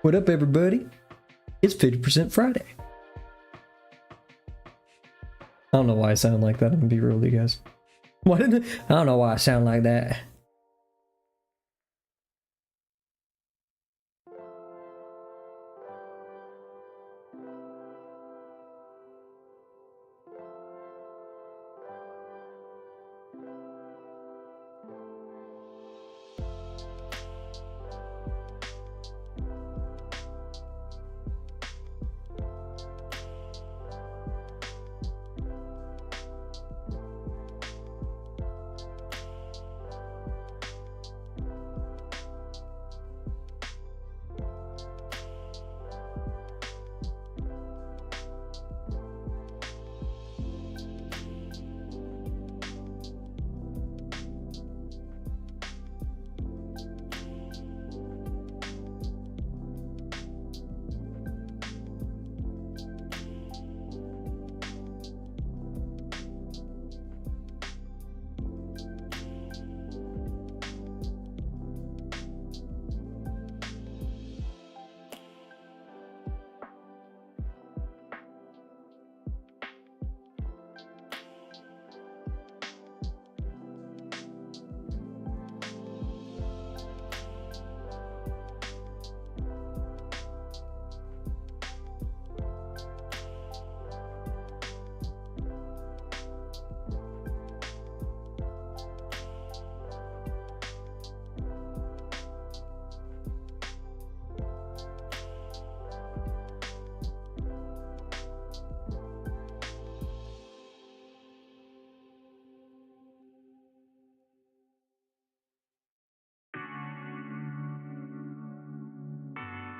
What up, everybody? It's 50% Friday. I don't know why I sound like that. I'm gonna be real with you guys. Why didn't I don't know why I sound like that.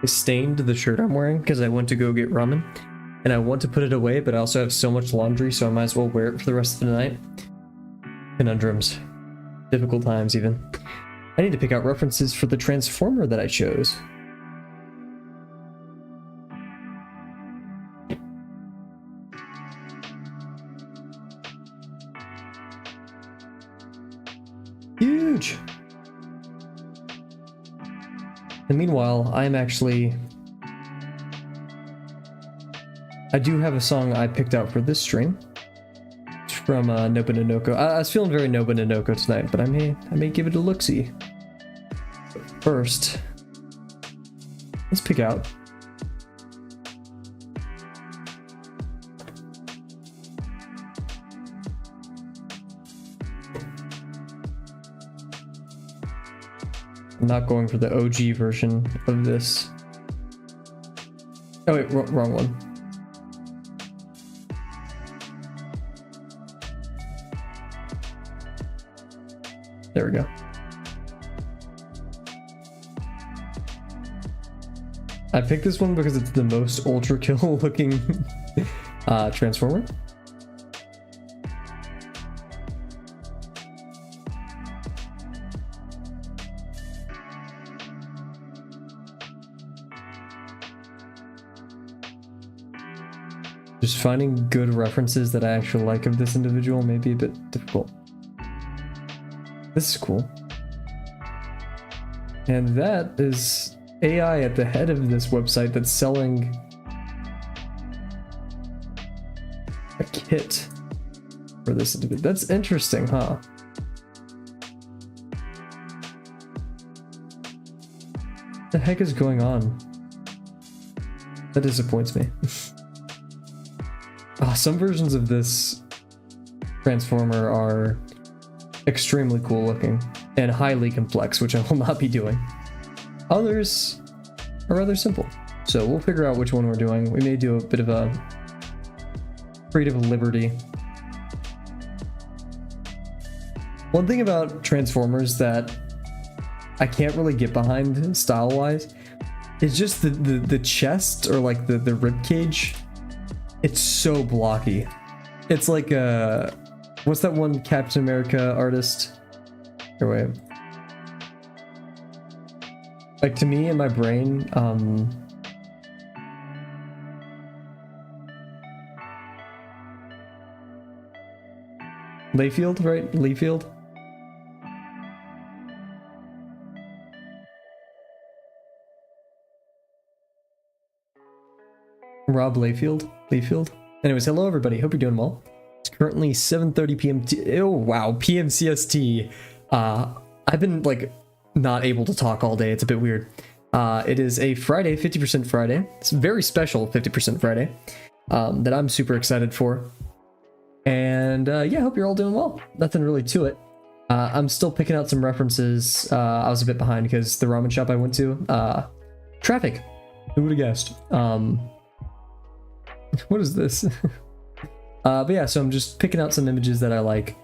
I stained the shirt I'm wearing because I went to go get ramen and I want to put it away, but I also have so much laundry, so I might as well wear it for the rest of the night. Conundrums. Difficult times, even. I need to pick out references for the transformer that I chose. Huge! And meanwhile, I do have a song I picked out for this stream. It's from Nobunonoko. I was feeling very Nobunonoko tonight, but I may give it a look-see. But first, let's pick out I'm not going for the OG version of this. Oh wait, wrong one. There we go. I picked this one because it's the most ultra kill looking transformer. Just finding good references that I actually like of this individual may be a bit difficult. This is cool. And that is AI at the head of this website that's selling a kit for this individual. That's interesting, huh? What the heck is going on? That disappoints me. Some versions of this transformer are extremely cool looking and highly complex, which I will not be doing. Others are rather simple, so we'll figure out which one we're doing. We may do a bit of a creative liberty. One thing about transformers that I can't really get behind style-wise is just the chest, or like the rib cage. It's so blocky. It's like what's that one Captain America artist? Or wait. Like, to me in my brain, Layfield, right? Layfield? Rob Layfield. Anyways, hello everybody. Hope you're doing well. It's currently 7:30 p.m. Oh wow, PM CST. I've been like not able to talk all day. It's a bit weird. It is a Friday, 50% Friday. It's a very special 50% Friday that I'm super excited for. And yeah, hope you're all doing well. Nothing really to it. I'm still picking out some references. I was a bit behind because the ramen shop I went to, traffic. Who would have guessed? What is this? But yeah, so I'm just picking out some images that I like.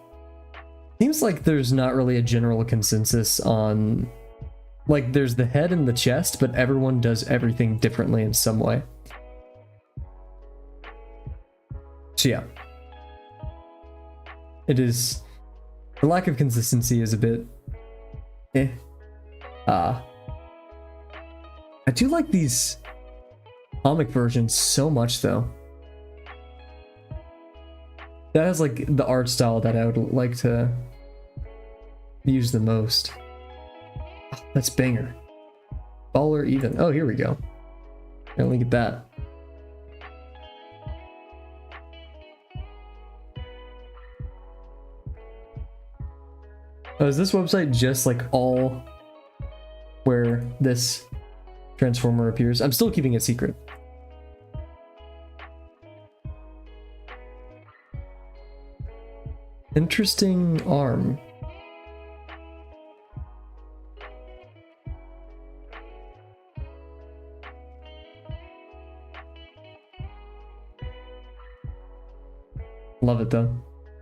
Seems like there's not really a general consensus on, like, there's the head and the chest, but everyone does everything differently in some way. So yeah. It is, the lack of consistency is a bit I do like these comic versions so much though. That has like the art style that I would like to use the most. Oh, that's banger. Baller even. Oh, here we go. Here, look at that. Oh, is this website just like all where this transformer appears? I'm still keeping it secret. Interesting arm. Love it though.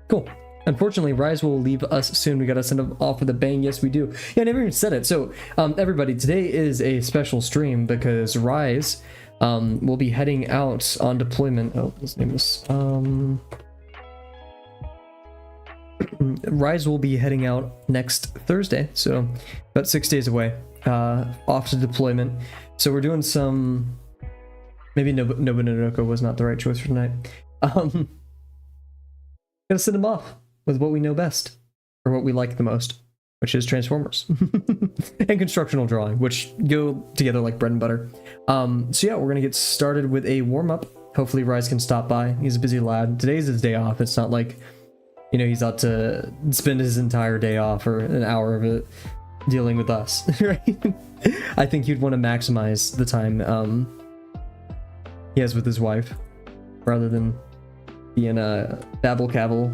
Cool. Unfortunately, Rise will leave us soon. We gotta send him off with a bang. Yes, we do. Yeah, I never even said it. So, everybody, today is a special stream because Rise will be heading out on deployment. Oh, his name is Rise will be heading out next Thursday, so about 6 days away, off to deployment. So we're doing some. Maybe Nobunoko was not the right choice for tonight. Gonna send him off with what we know best, or what we like the most, which is Transformers and constructional drawing, which go together like bread and butter. So yeah, we're gonna get started with a warm up. Hopefully Rise can stop by. He's a busy lad. Today's his day off. It's not like, you know, he's out to spend his entire day off or an hour of it dealing with us, right? I think he'd want to maximize the time he has with his wife rather than being a babbling Kavel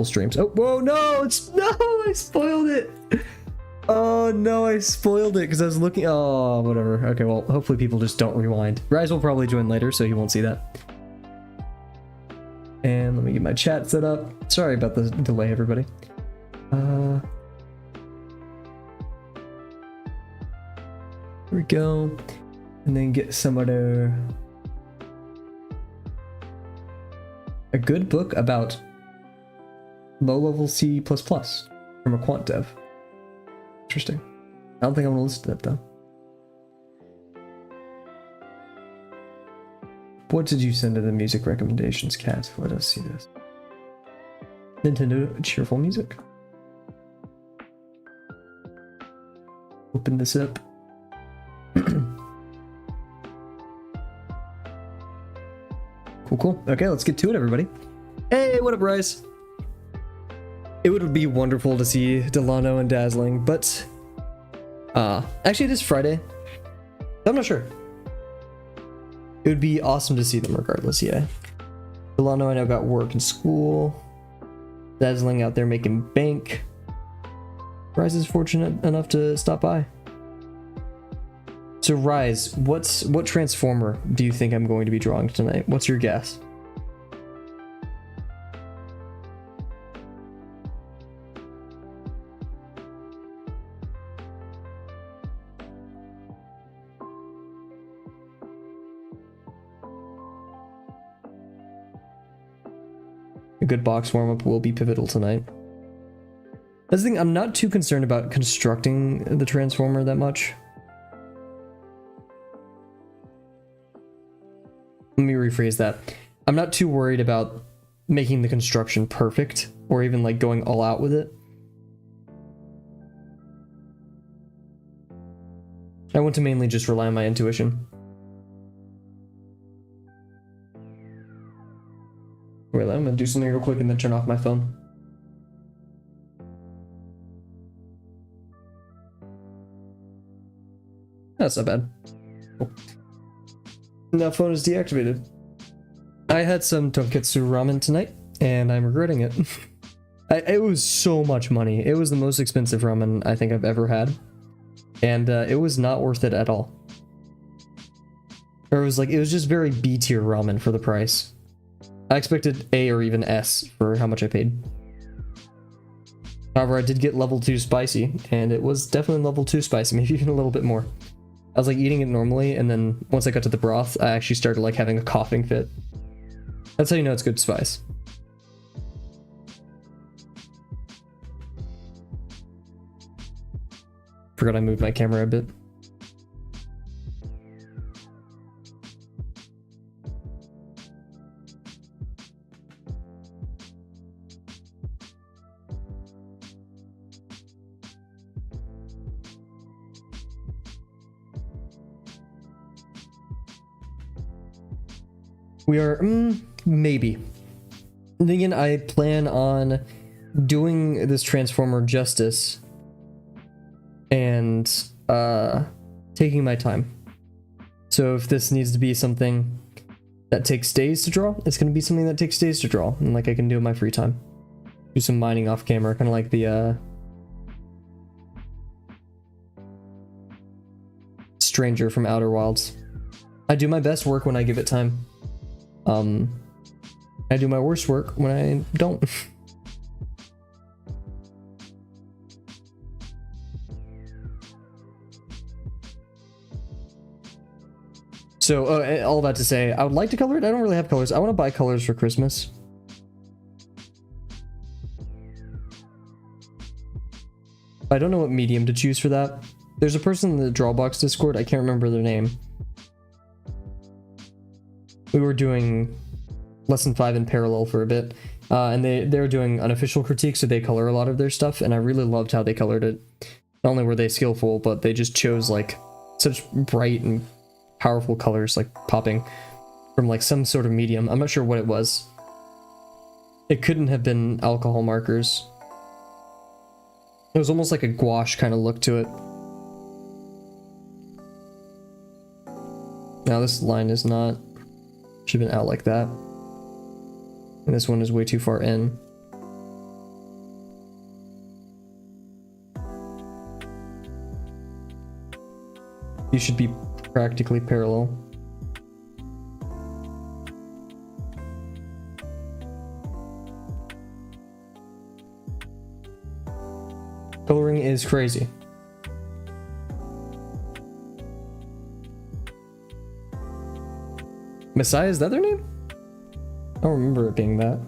streams. Oh, whoa, no, I spoiled it. Oh no, I spoiled it because I was looking. Oh, whatever. Okay, well, hopefully people just don't rewind. Rise will probably join later, so he won't see that. And let me get my chat set up. Sorry about the delay, everybody. Here we go. And then get some other... A good book about low-level C++ from a quant dev. Interesting. I don't think I want to listen to that, though. What did you send to the music recommendations, Kat? Let us see this. Nintendo cheerful music. Open this up. Cool. Okay, let's get to it, everybody. Hey, what up, Rise? It would be wonderful to see Delano and Dazzling, but actually it is Friday. I'm not sure. It would be awesome to see them regardless, yeah. Delano, I know, got work and school. Dazzling out there making bank. Rise is fortunate enough to stop by. So Rise, what Transformer do you think I'm going to be drawing tonight? What's your guess? A good box warm-up will be pivotal tonight. That's the thing, I'm not too concerned about constructing the Transformer that much. Let me rephrase that. I'm not too worried about making the construction perfect or even like going all out with it. I want to mainly just rely on my intuition. gonna do something real quick and then turn off my phone. That's not bad. Cool. Now phone is deactivated. I had some tonketsu ramen tonight, and I'm regretting it. It was so much money. It was the most expensive ramen I think I've ever had, and it was not worth it at all. Or it was just very B tier ramen for the price. I expected A or even S for how much I paid. However, I did get level 2 spicy, and it was definitely level 2 spicy, maybe even a little bit more. I was like eating it normally, and then once I got to the broth, I actually started like having a coughing fit. That's how you know it's good spice. Forgot I moved my camera a bit. We are, maybe. And again, I plan on doing this Transformer justice and taking my time. So if this needs to be something that takes days to draw, it's going to be something that takes days to draw, and like I can do in my free time. Do some mining off camera, kind of like the stranger from Outer Wilds. I do my best work when I give it time. I do my worst work when I don't. So, all that to say, I would like to color it. I don't really have colors. I want to buy colors for Christmas. I don't know what medium to choose for that. There's a person in the Drawbox Discord, I can't remember their name. We were doing lesson 5 in parallel for a bit, and they were doing unofficial critiques, so they color a lot of their stuff, and I really loved how they colored it. Not only were they skillful, but they just chose like such bright and powerful colors, like popping from like some sort of medium. I'm not sure what it was. It couldn't have been alcohol markers. It was almost like a gouache kind of look to it. Now this line is not, should have been out like that. And this one is way too far in. These should be practically parallel. Coloring is crazy. Messiah, is that their name? I don't remember it being that.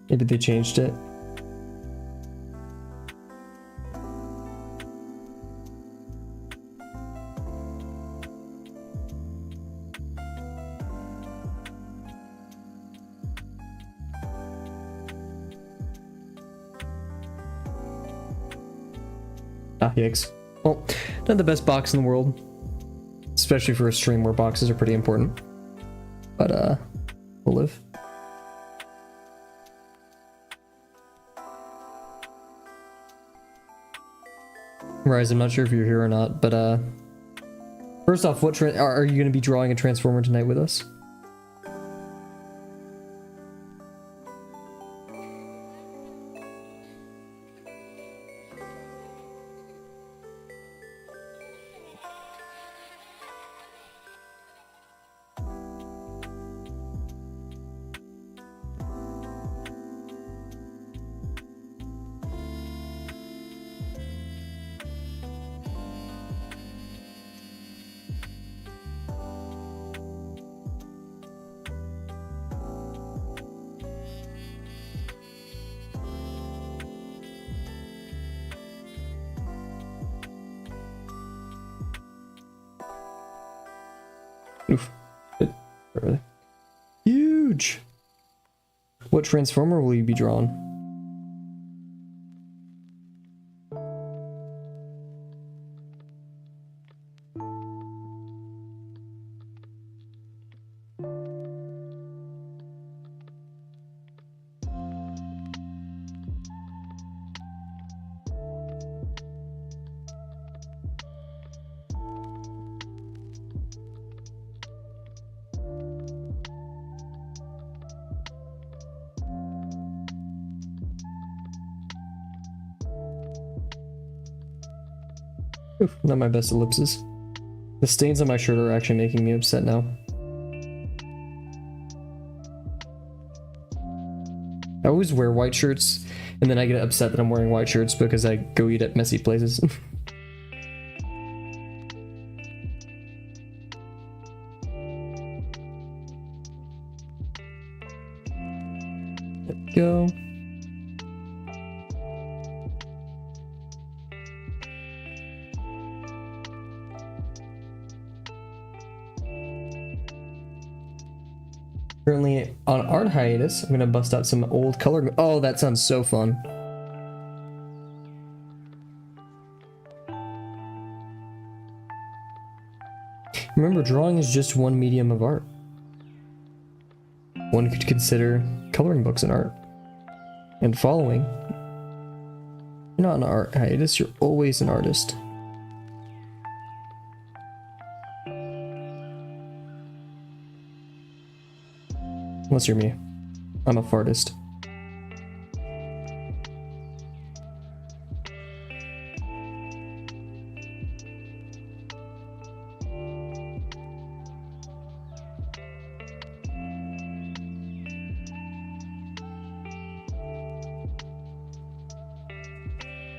Maybe they changed it. Ah, yikes. Well, not the best box in the world. Especially for a stream where boxes are pretty important. But, we'll live. Rise, I'm not sure if you're here or not, but, first off, what are you going to be drawing a Transformer tonight with us? Oof. Huge! What Transformer will you be drawn? Oof, not my best ellipses. The stains on my shirt are actually making me upset now. I always wear white shirts, and then I get upset that I'm wearing white shirts because I go eat at messy places. There we go. Currently on art hiatus, I'm gonna bust out some old color. Oh, that sounds so fun. Remember, drawing is just one medium of art. One could consider coloring books an art. And following. You're not an art hiatus, you're always an artist. Unless you're me. I'm a fartist.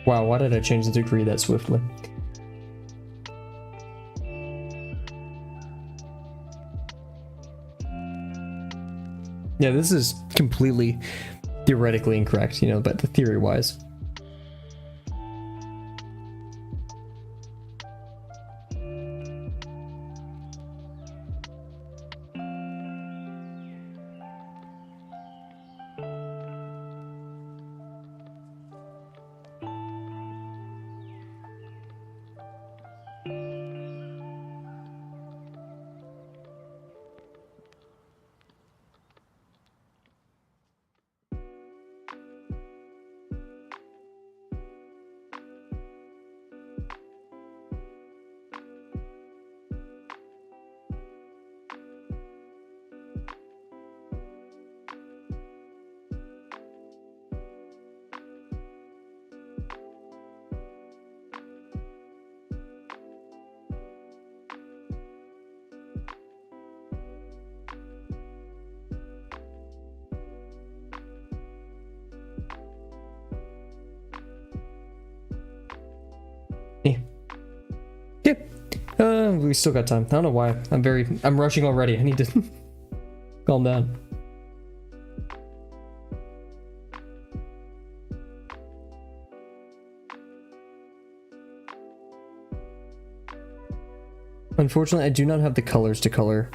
Wow, why did I change the degree that swiftly? Yeah, this is completely theoretically incorrect, you know, but theory-wise. Yeah. Okay. We still got time. I don't know why. I'm rushing already. I need to calm down. Unfortunately, I do not have the colors to color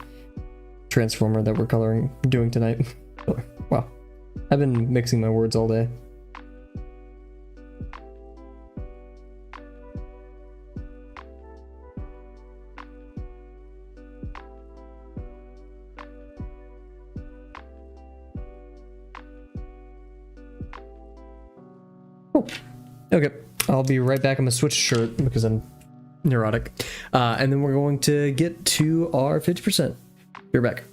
Transformer that we're doing tonight. Wow. I've been mixing my words all day. Cool. Okay, I'll be right back. I'm gonna switch shirt because I'm neurotic. And then we're going to get to our 50%. Be right back.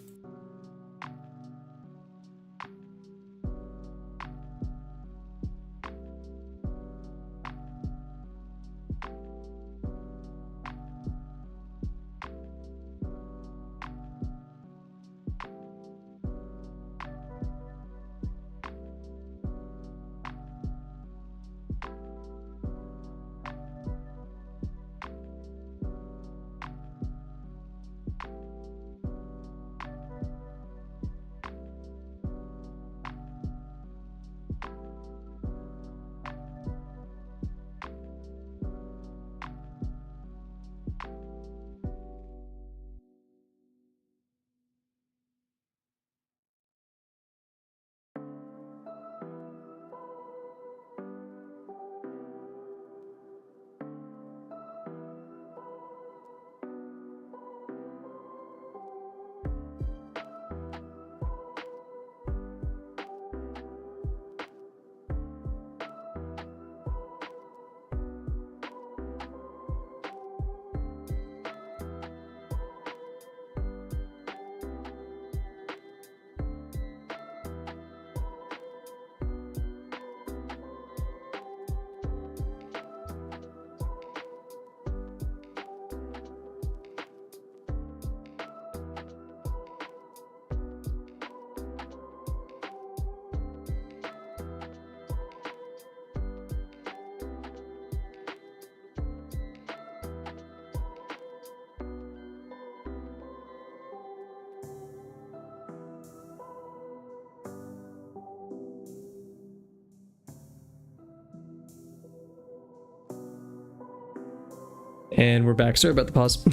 And we're back. Sorry about the pause.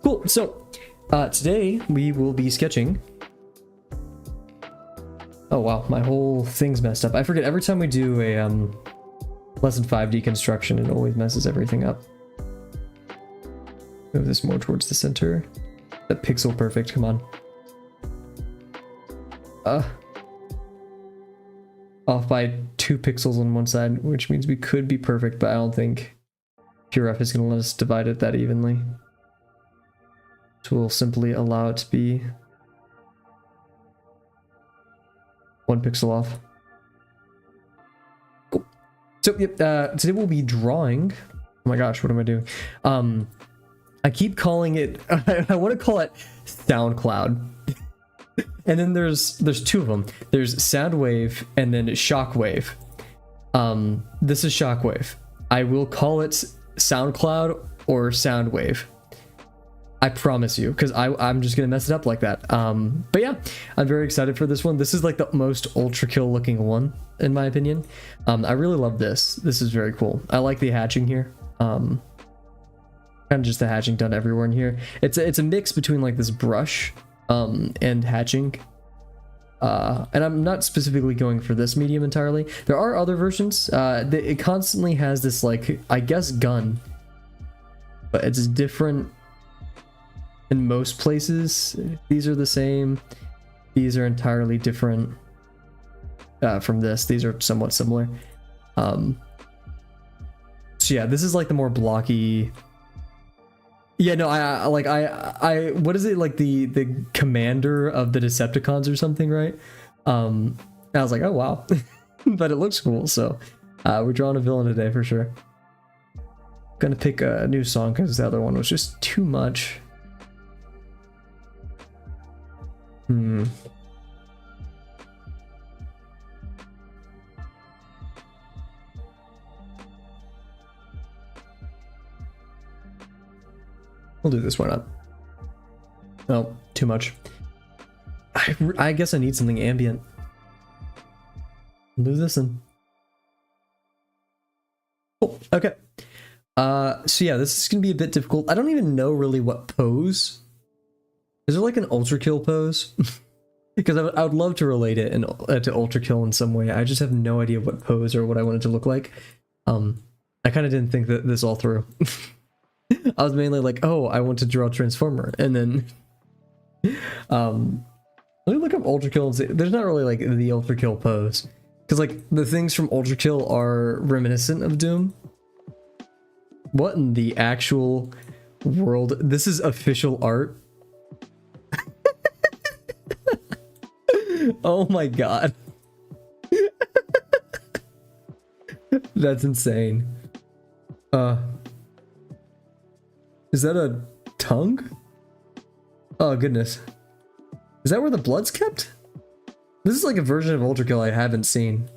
Cool. So today we will be sketching. Oh wow, my whole thing's messed up. I forget every time we do a lesson 5D construction, it always messes everything up. Move this more towards the center. That pixel perfect. Come on. Off by 2 pixels on one side, which means we could be perfect, but I don't think PureRef is going to let us divide it that evenly. So we'll simply allow it to be 1 pixel off. Cool. So yep, today we'll be drawing. Oh my gosh, what am I doing? I keep calling it. I want to call it SoundCloud. And then there's 2 of them. There's Soundwave and then Shockwave. This is Shockwave. I will call it SoundCloud or Soundwave. I promise you, because I'm just gonna mess it up like that. But yeah, I'm very excited for this one. This is like the most ultra kill looking one, in my opinion. I really love this. This is very cool. I like the hatching here. Kind of just the hatching done everywhere in here. It's a mix between like this brush and hatching. And I'm not specifically going for this medium entirely. There are other versions. It constantly has this like, I guess, gun, but it's different in most places. These are the same. These are entirely different from this. These are somewhat similar. So yeah, this is like the more blocky. Yeah, no, I what is it, like the commander of the Decepticons or something, right? I was like, oh wow. But it looks cool, so we're drawing a villain today for sure. Gonna pick a new song because the other one was just too much. We'll do this one up. Oh, too much. I guess I need something ambient. Do this in. Cool. Okay. So yeah, this is gonna be a bit difficult. I don't even know really what pose. Is there like an ultra kill pose? Because I would love to relate it to ultra kill in some way. I just have no idea what pose or what I want it to look like. I kind of didn't think that this all through. I was mainly like, oh, I want to draw a Transformer, and then let me look up Ultra Kill and see. There's not really like the Ultra Kill pose, because like the things from Ultra Kill are reminiscent of Doom. What in the actual world? This is official art. Oh my god. That's insane. Is that a tongue? Oh goodness. Is that where the blood's kept? This is like a version of Ultra Kill I haven't seen.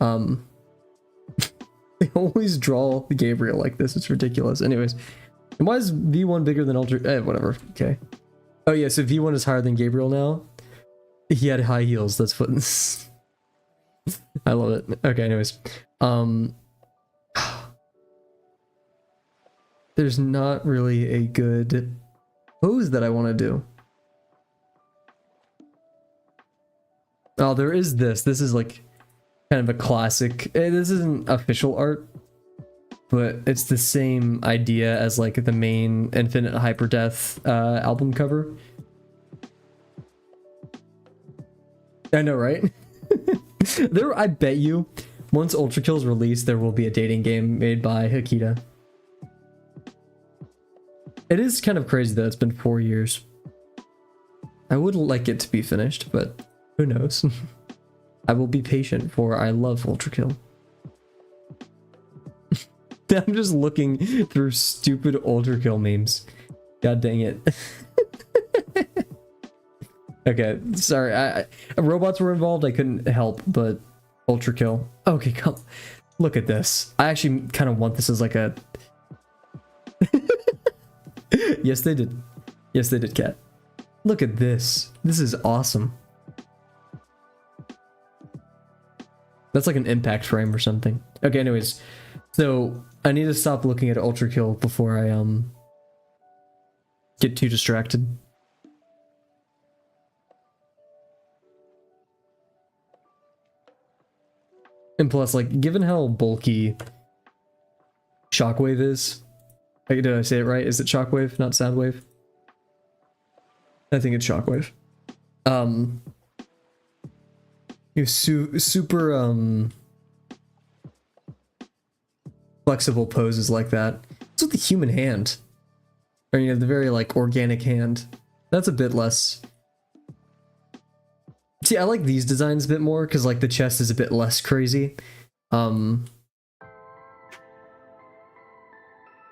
They always draw Gabriel like this. It's ridiculous. Anyways. And why is V1 bigger than Ultra? Whatever. Okay. Oh yeah, so V1 is higher than Gabriel now. He had high heels. That's what. I love it. Okay, anyways. There's not really a good pose that I want to do. Oh, there is this. This is like kind of a classic. This isn't official art, but it's the same idea as like the main Infinite Hyperdeath album cover. I know, right? I bet you, once Ultra Kill's released, there will be a dating game made by Hakita. It is kind of crazy that it's been 4 years. I would like it to be finished, but who knows? I will be patient, for I love Ultra Kill. I'm just looking through stupid Ultra Kill memes. God dang it. Okay, sorry. Robots were involved. I couldn't help but Ultra Kill. Okay, come. Look at this. I actually kind of want this as like a. Yes, they did. Yes, they did, Cat. Look at this. This is awesome. That's like an impact frame or something. Okay, anyways. So I need to stop looking at Ultra Kill before I get too distracted. And plus, like, given how bulky Shockwave is, like, did I say it right? Is it Shockwave, not Soundwave? I think it's Shockwave. You super flexible poses like that. It's with the human hand, or you know, the very like organic hand. That's a bit less. See, I like these designs a bit more because like the chest is a bit less crazy. I'm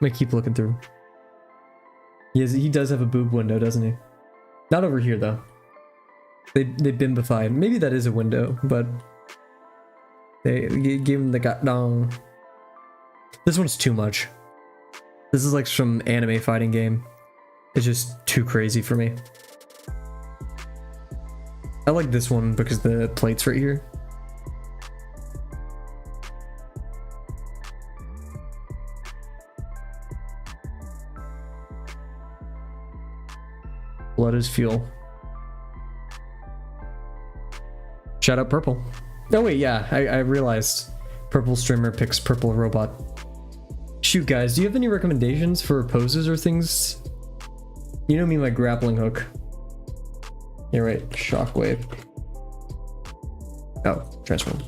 gonna keep looking through. He does have a boob window, doesn't he? Not over here though. They bimbified. Maybe that is a window, but they gave him the got dong. This one's too much. This is like some anime fighting game. It's just too crazy for me. I like this one because the plate's right here. Blood is fuel. Shout out Purple. Oh wait, yeah, I realized Purple streamer picks Purple Robot. Shoot, guys, do you have any recommendations for poses or things? You know me, my grappling hook. You're right, Shockwave. Oh, transform.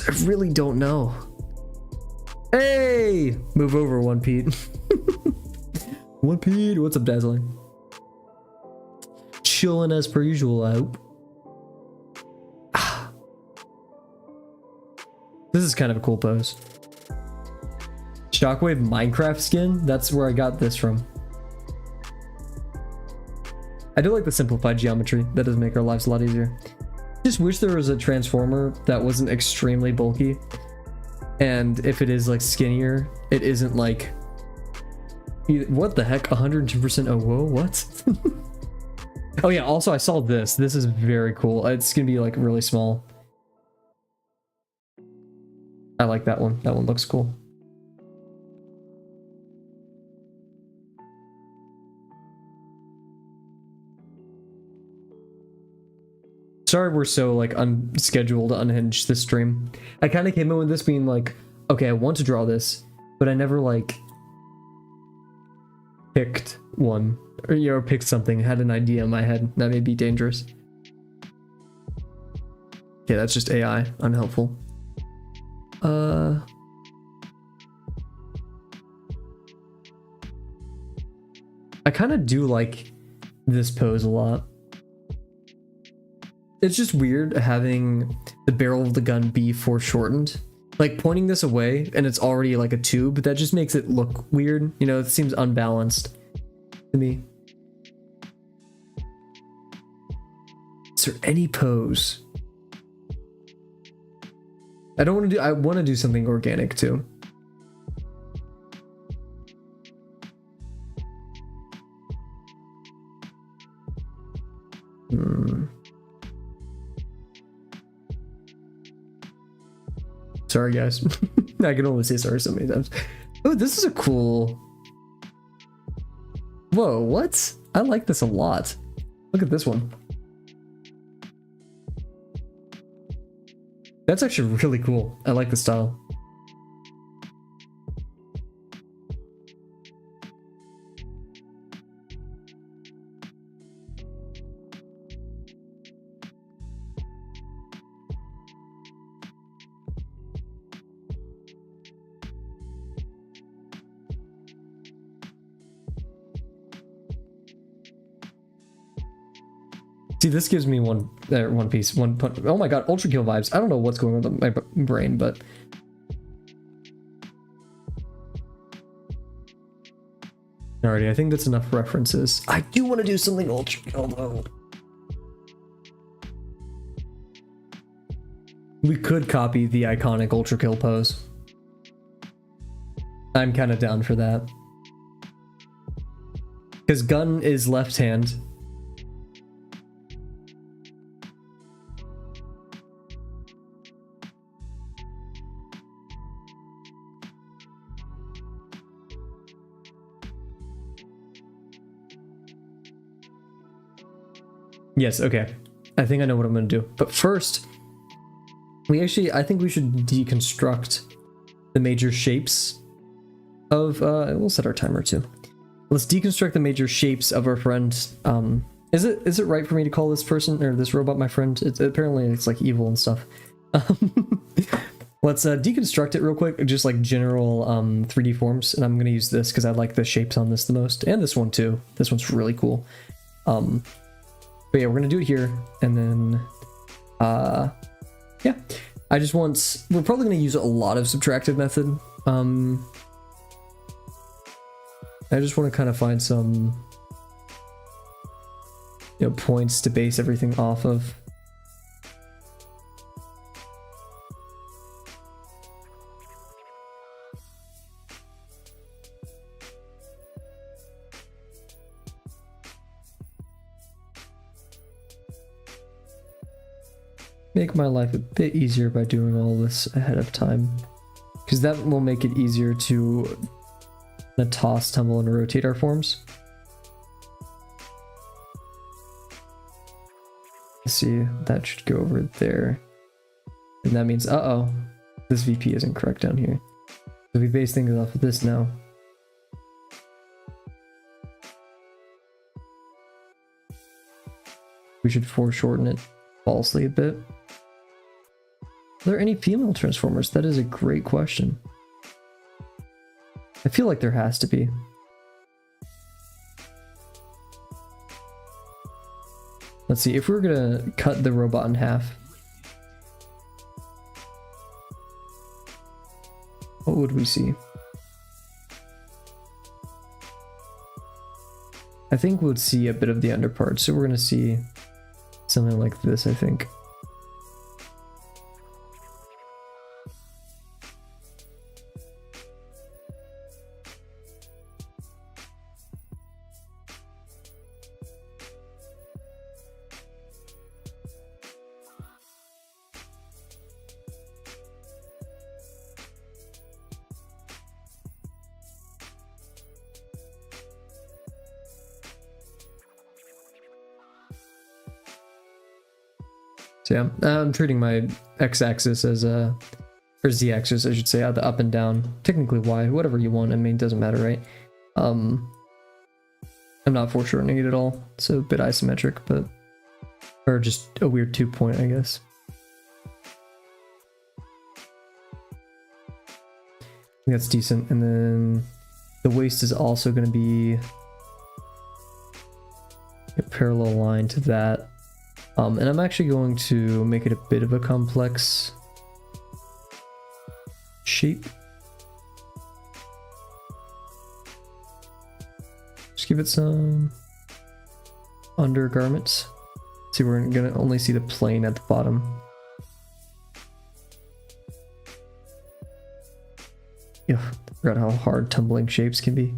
I really don't know. Hey! Move over, One Pete. One Pete, what's up, Dazzling? Chilling as per usual, I hope. This is kind of a cool pose. Shockwave Minecraft skin? That's where I got this from. I do like the simplified geometry. That does make our lives a lot easier. Just wish there was a transformer that wasn't extremely bulky. And if it is like skinnier, it isn't like... What the heck? 102%? Oh, whoa, what? Oh yeah, also I saw this. This is very cool. It's gonna be like really small. I like that one. That one looks cool. Sorry we're so like unscheduled, unhinged this stream. I kind of came in with this being like, okay, I want to draw this, but I never like picked one or, you know, picked something, had an idea in my head that may be dangerous. Okay, that's just AI, unhelpful. I kind of do like this pose a lot. It's just weird having the barrel of the gun be foreshortened. Like pointing this away and it's already like a tube, that just makes it look weird. You know, it seems unbalanced to me. Is there any pose? I don't want to do, I want to do something organic too. Sorry guys. I can only say sorry so many times. Oh, this is a cool... Whoa, what? I like this a lot. Look at this one. That's actually really cool. I like the style. See, this gives me one piece, one punch. Oh my god, Ultra Kill vibes. I don't know what's going on with my brain, but alrighty, I think that's enough references. I do want to do something Ultra Kill though. We could copy the iconic Ultra Kill pose. I'm kind of down for that. Because gun is left hand. Yes, okay. I think I know what I'm gonna do. But first, I think we should deconstruct the major shapes of, we'll set our timer too. Let's deconstruct the major shapes of our friend. Is it right for me to call this person, or this robot, my friend? Apparently it's like evil and stuff. Let's deconstruct it real quick, just like general 3D forms, and I'm gonna use this because I like the shapes on this the most, and this one too. This one's really cool. But yeah, we're gonna do it here, and then yeah, we're probably gonna use a lot of subtractive method. I just want to kind of find some, you know, points to base everything off of. Make my life a bit easier by doing all this ahead of time, because that will make it easier to toss, tumble, and rotate our forms. Let's see, that should go over there. And that means, this VP isn't correct down here. So we base things off of this now. We should foreshorten it falsely a bit. Are there any female transformers? That is a great question. I feel like there has to be. Let's see, if we were gonna cut the robot in half, what would we see? I think we would see a bit of the underpart, so we're gonna see something like this, I think. So yeah, I'm treating my x-axis as or z-axis, I should say, the up and down. Technically y, whatever you want. I mean, it doesn't matter, right? I'm not foreshortening it at all. It's a bit isometric, but or just a weird 2-point, I guess. I think that's decent. And then the waist is also going to be a parallel line to that. And I'm actually going to make it a bit of a complex shape. Just give it some undergarments. See, we're gonna only see the plane at the bottom. Yeah, I forgot how hard tumbling shapes can be.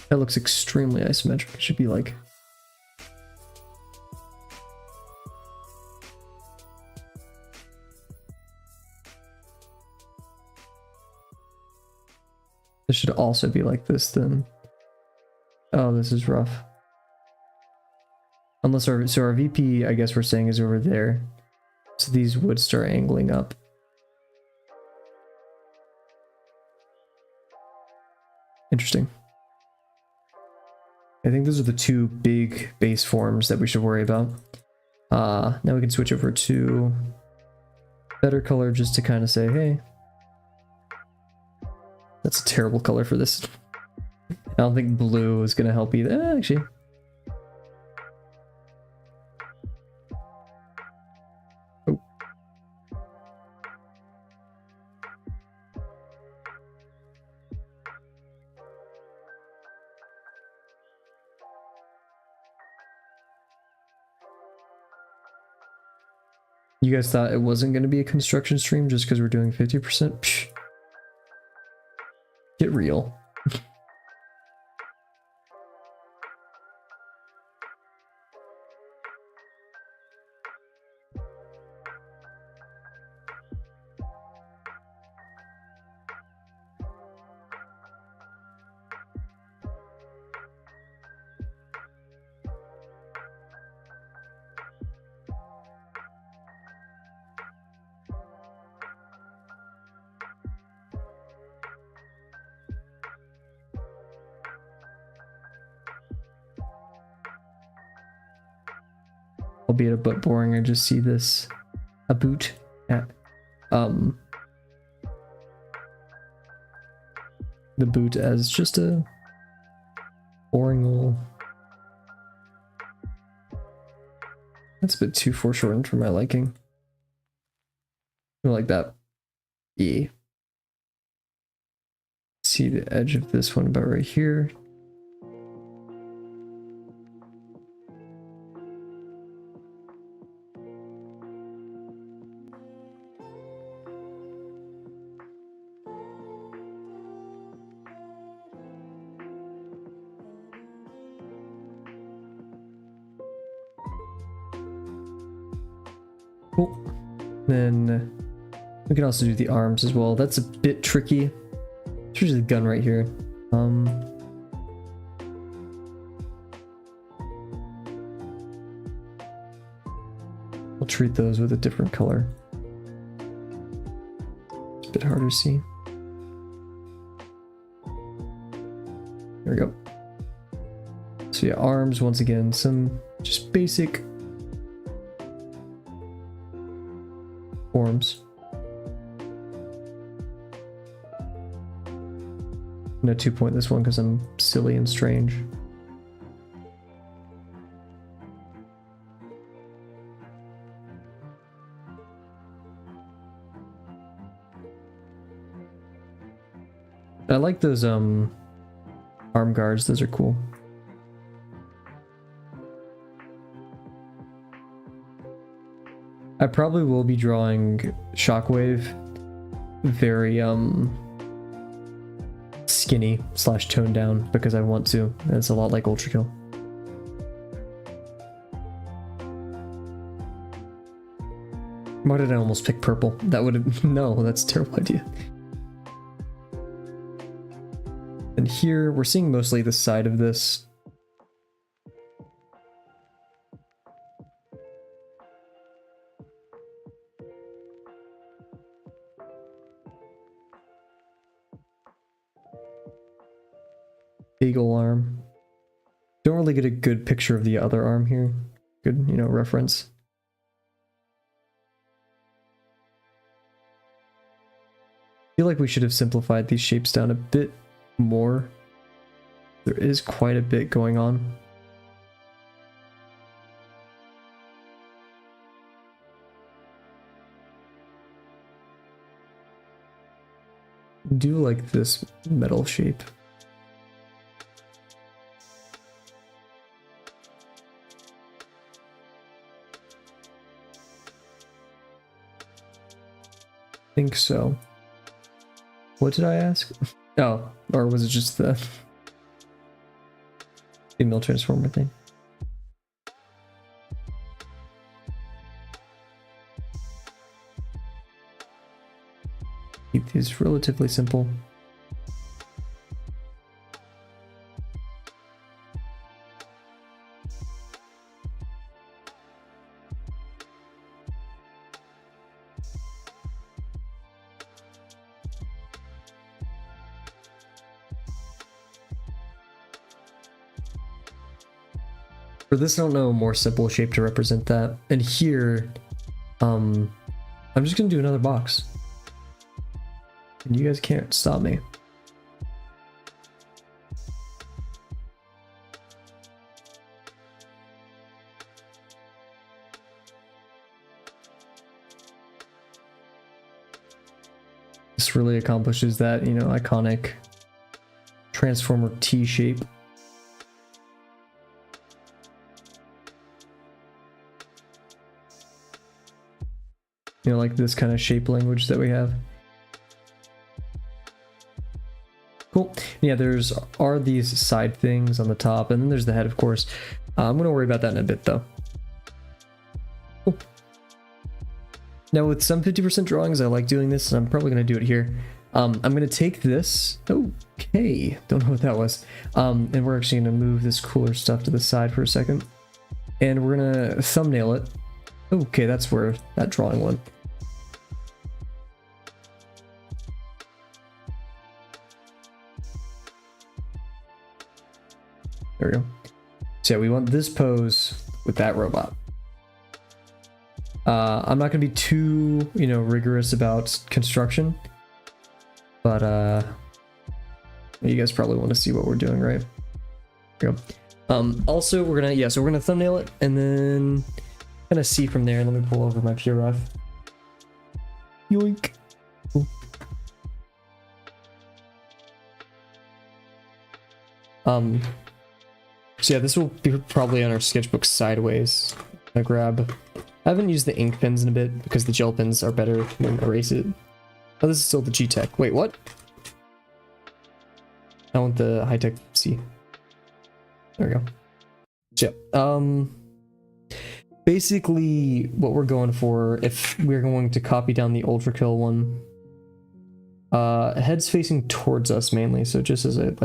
That looks extremely isometric. It should be like this should also be like this then. Oh, this is rough. Unless our VP, I guess we're saying, is over there. So these would start angling up. Interesting. I think those are the two big base forms that we should worry about. Now we can switch over to better color just to kind of say, hey, that's a terrible color for this. I don't think blue is going to help either. Actually. Oh. You guys thought it wasn't going to be a construction stream just because we're doing 50%? Psh. Get real. albeit a bit boring. I just see this a boot at the boot as just a boring little. That's a bit too foreshortened for my liking. I like that. Yeah. See the edge of this one about right here. Cool. Then we can also do the arms as well. That's a bit tricky. There's the gun right here. I'll treat those with a different color. It's a bit harder to see. There we go. So yeah, arms, once again, some just basic forms. No 2-point this one because I'm silly and strange. I like those arm guards, those are cool. I probably will be drawing Shockwave very skinny / toned down because I want to. It's a lot like Ultra Kill. Why did I almost pick purple? That would have no, that's a terrible idea. And here we're seeing mostly the side of this. Eagle arm. Don't really get a good picture of the other arm here. Good, you know, reference. I feel like we should have simplified these shapes down a bit more. There is quite a bit going on. Do like this metal shape. Think so. What did I ask? Oh, or was it just the female transformer thing? Keep these relatively simple. For this, I don't know a more simple shape to represent that. And here, I'm just gonna do another box. And you guys can't stop me. This really accomplishes that, you know, iconic Transformer T shape. You know, like this kind of shape language that we have. Cool. Yeah, are these side things on the top, and then there's the head, of course. I'm gonna worry about that in a bit, though. Cool. Now, with some 50% drawings, I like doing this, and I'm probably gonna do it here. I'm gonna take this. Okay, don't know what that was. And we're actually gonna move this cooler stuff to the side for a second, and we're gonna thumbnail it. Okay, that's where that drawing went. There we go. So yeah, we want this pose with that robot. I'm not gonna be too, you know, rigorous about construction, but you guys probably want to see what we're doing, right? Here we go. Also, we're gonna thumbnail it and then kind of see from there. Let me pull over my PRF. Yoink. Cool. So yeah, this will be probably on our sketchbook sideways. I haven't used the ink pens in a bit because the gel pens are better when erase it. Oh, this is still the G-Tech. Wait, what? I want the high-tech C. There we go. So, yeah, basically what we're going for, if we're going to copy down the ultra kill one, head's facing towards us mainly, so just as a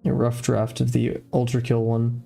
rough draft of the ultra kill one.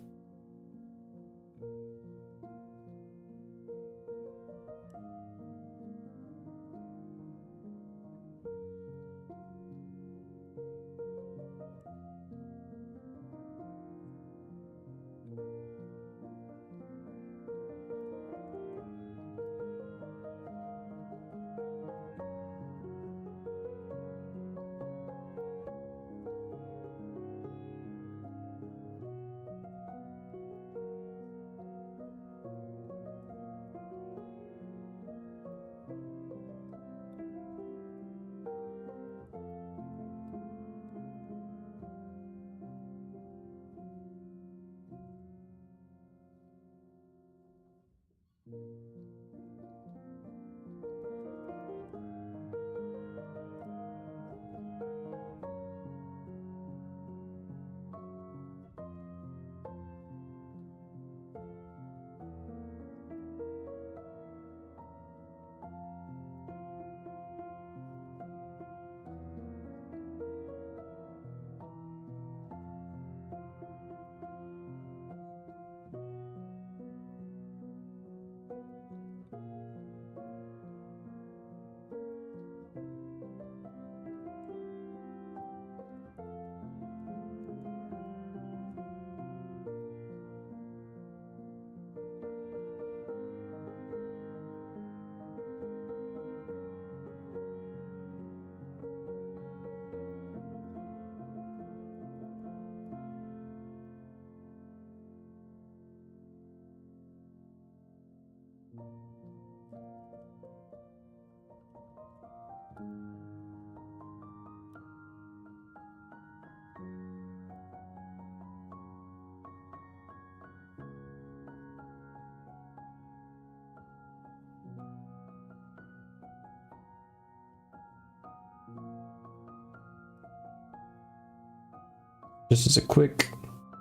Just as a quick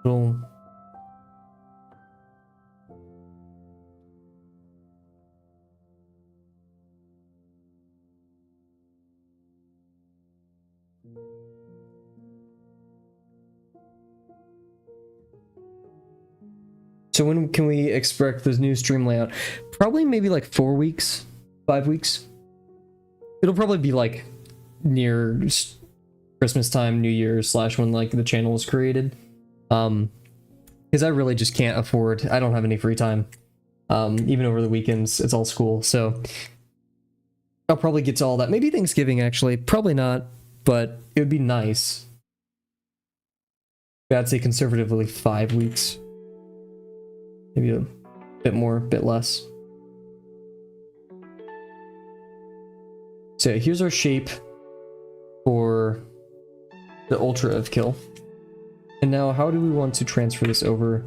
little So when can we expect this new stream layout? Probably maybe like 4 weeks, 5 weeks. It'll probably be like near Christmas time, New Year / when like the channel was created. Because I really just can't afford, I don't have any free time. Even over the weekends, it's all school. So I'll probably get to all that. Maybe Thanksgiving actually, probably not, but it would be nice. I'd say conservatively 5 weeks. Maybe a bit more, bit less. So here's our shape for the Ultra of Kill. And now how do we want to transfer this over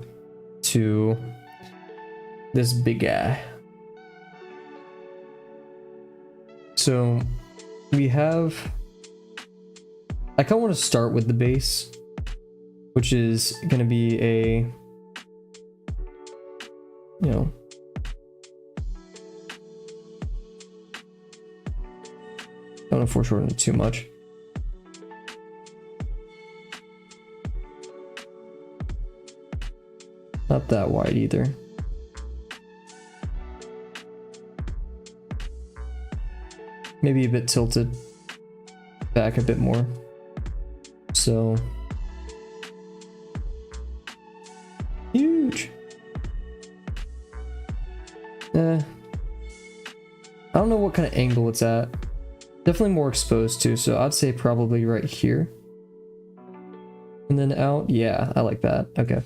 to this big guy? So we have, I kind of want to start with the base, which is going to be a, you know, don't want to foreshorten it too much. Not that wide either. Maybe a bit tilted back a bit more. So I don't know what kind of angle it's at. Definitely more exposed too, so I'd say probably right here. And then out. Yeah, I like that. Okay.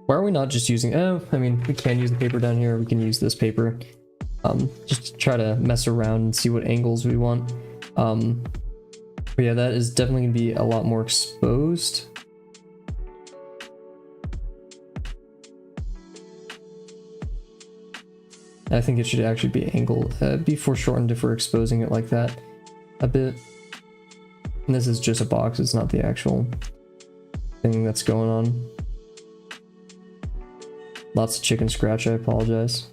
Why are we not just using... I mean, we can use the paper down here. We can use this paper. Just to try to mess around and see what angles we want. But yeah, that is definitely going to be a lot more exposed. I think it should actually be angled, be foreshortened if we're exposing it like that a bit. And this is just a box, it's not the actual thing that's going on. Lots of chicken scratch, I apologize.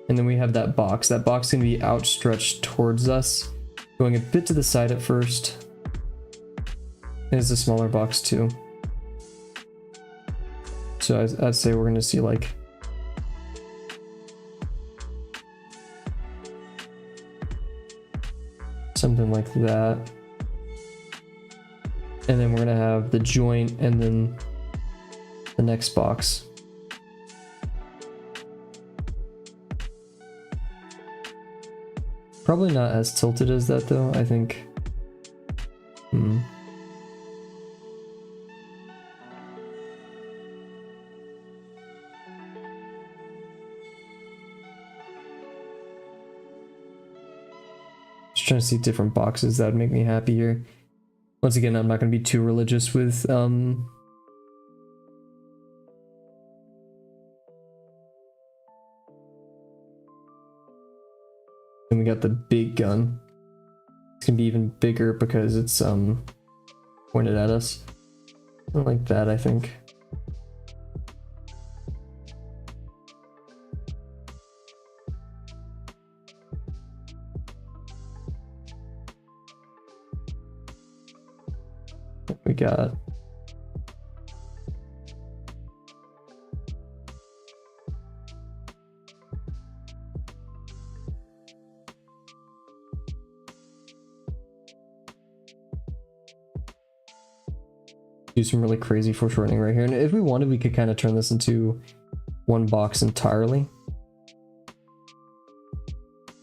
And then we have that box. That box can be outstretched towards us, going a bit to the side at first. And it's a smaller box too. So I'd say we're going to see like something like that. And then we're going to have the joint and then the next box. Probably not as tilted as that though, I think. Just trying to see different boxes that would make me happy here. Once again, I'm not going to be too religious with Then we got the big gun. It's gonna be even bigger because it's pointed at us. Something like that, I think. We got do some really crazy foreshortening right here, and if we wanted we could kind of turn this into one box entirely.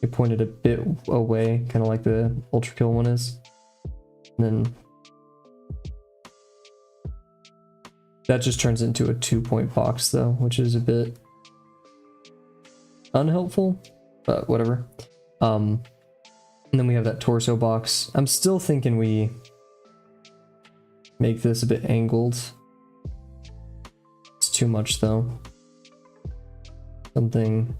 It pointed a bit away, kind of like the Ultra Kill one is, and then that just turns into a 2-point box though, which is a bit unhelpful, but whatever. And then we have that torso box. I'm still thinking we make this a bit angled. It's too much though. Something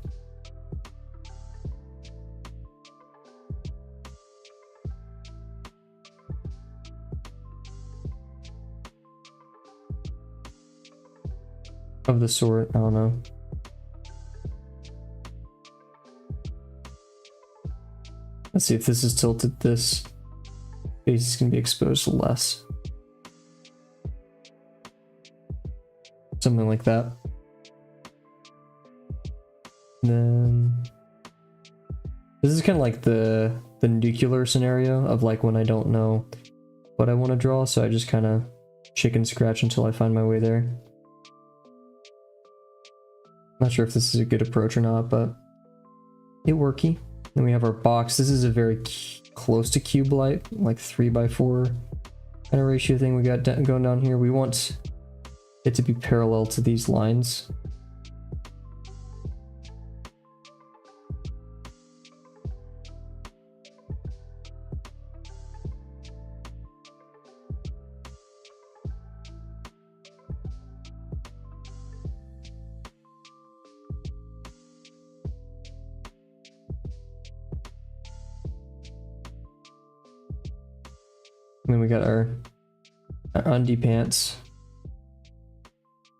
of the sort, I don't know. Let's see if this is tilted, this face is going to be exposed less. Something like that. And then this is kind of like the nuclear scenario of like when I don't know what I want to draw, so I just kind of chicken scratch until I find my way there. Not sure if this is a good approach or not, but it worky. Then we have our box. This is a very close to cube light, like 3x4 kind of ratio thing we got going down here. We want it to be parallel to these lines. And then we got our undie pants.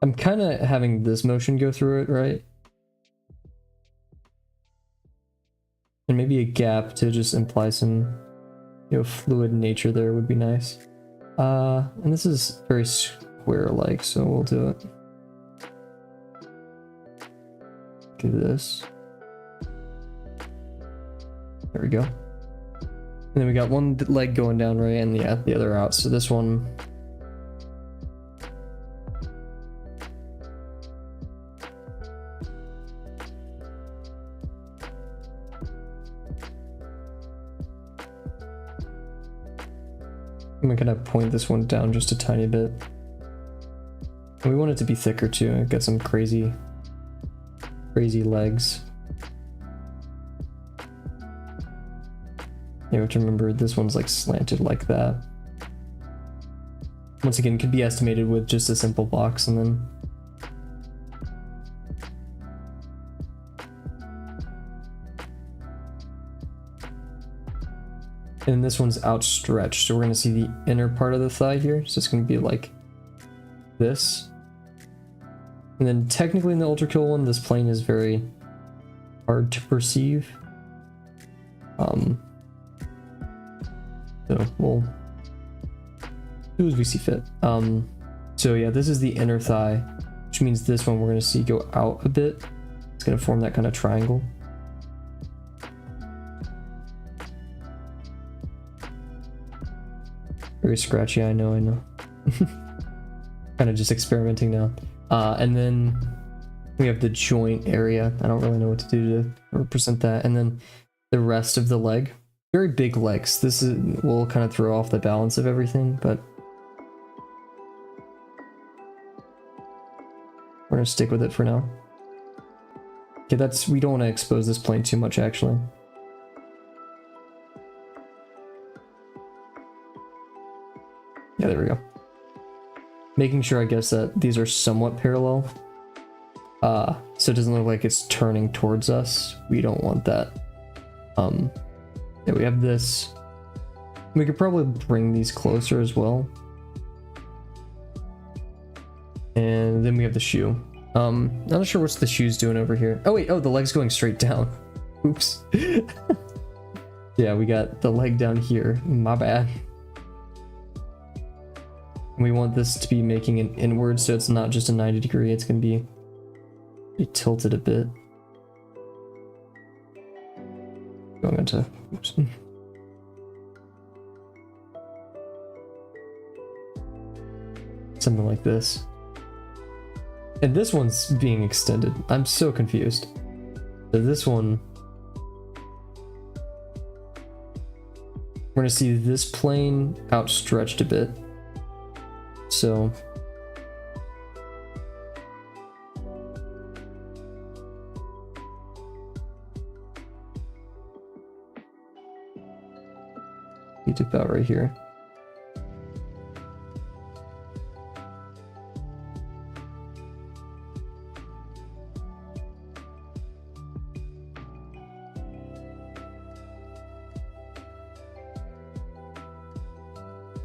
I'm kind of having this motion go through it, right? And maybe a gap to just imply some, fluid nature there would be nice. And this is very square-like, so we'll do it. Do this. There we go. And then we got one leg going down, right, and yeah, the other out. So this one I'm gonna point this one down just a tiny bit. And we want it to be thicker too. Get some crazy legs. You have to remember this one's like slanted like that. Once again, could be estimated with just a simple box, and then this one's outstretched, so we're going to see the inner part of the thigh here. So it's going to be like this. And then technically in the Ultra Kill one, this plane is very hard to perceive. So we'll do as we see fit. So yeah, this is the inner thigh, which means this one we're going to see go out a bit. It's going to form that kind of triangle. Very scratchy, I know. Kind of just experimenting now. And then we have the joint area. I don't really know what to do to represent that. And then the rest of the leg. Very big legs. This will kind of throw off the balance of everything, but we're gonna stick with it for now. Okay, we don't want to expose this plane too much, actually. Yeah, there we go. Making sure, I guess, that these are somewhat parallel. So it doesn't look like it's turning towards us. We don't want that. Yeah, we have this. We could probably bring these closer as well. And then we have the shoe. I'm not sure what the shoe's doing over here. Oh wait, the leg's going straight down. Oops. Yeah, we got the leg down here. My bad. We want this to be making an inward, so it's not just a 90 degree, it's going to be tilted a bit. Going into, oops. Something like this. And this one's being extended. I'm so confused. So this one, we're going to see this plane outstretched a bit. So it's about right here.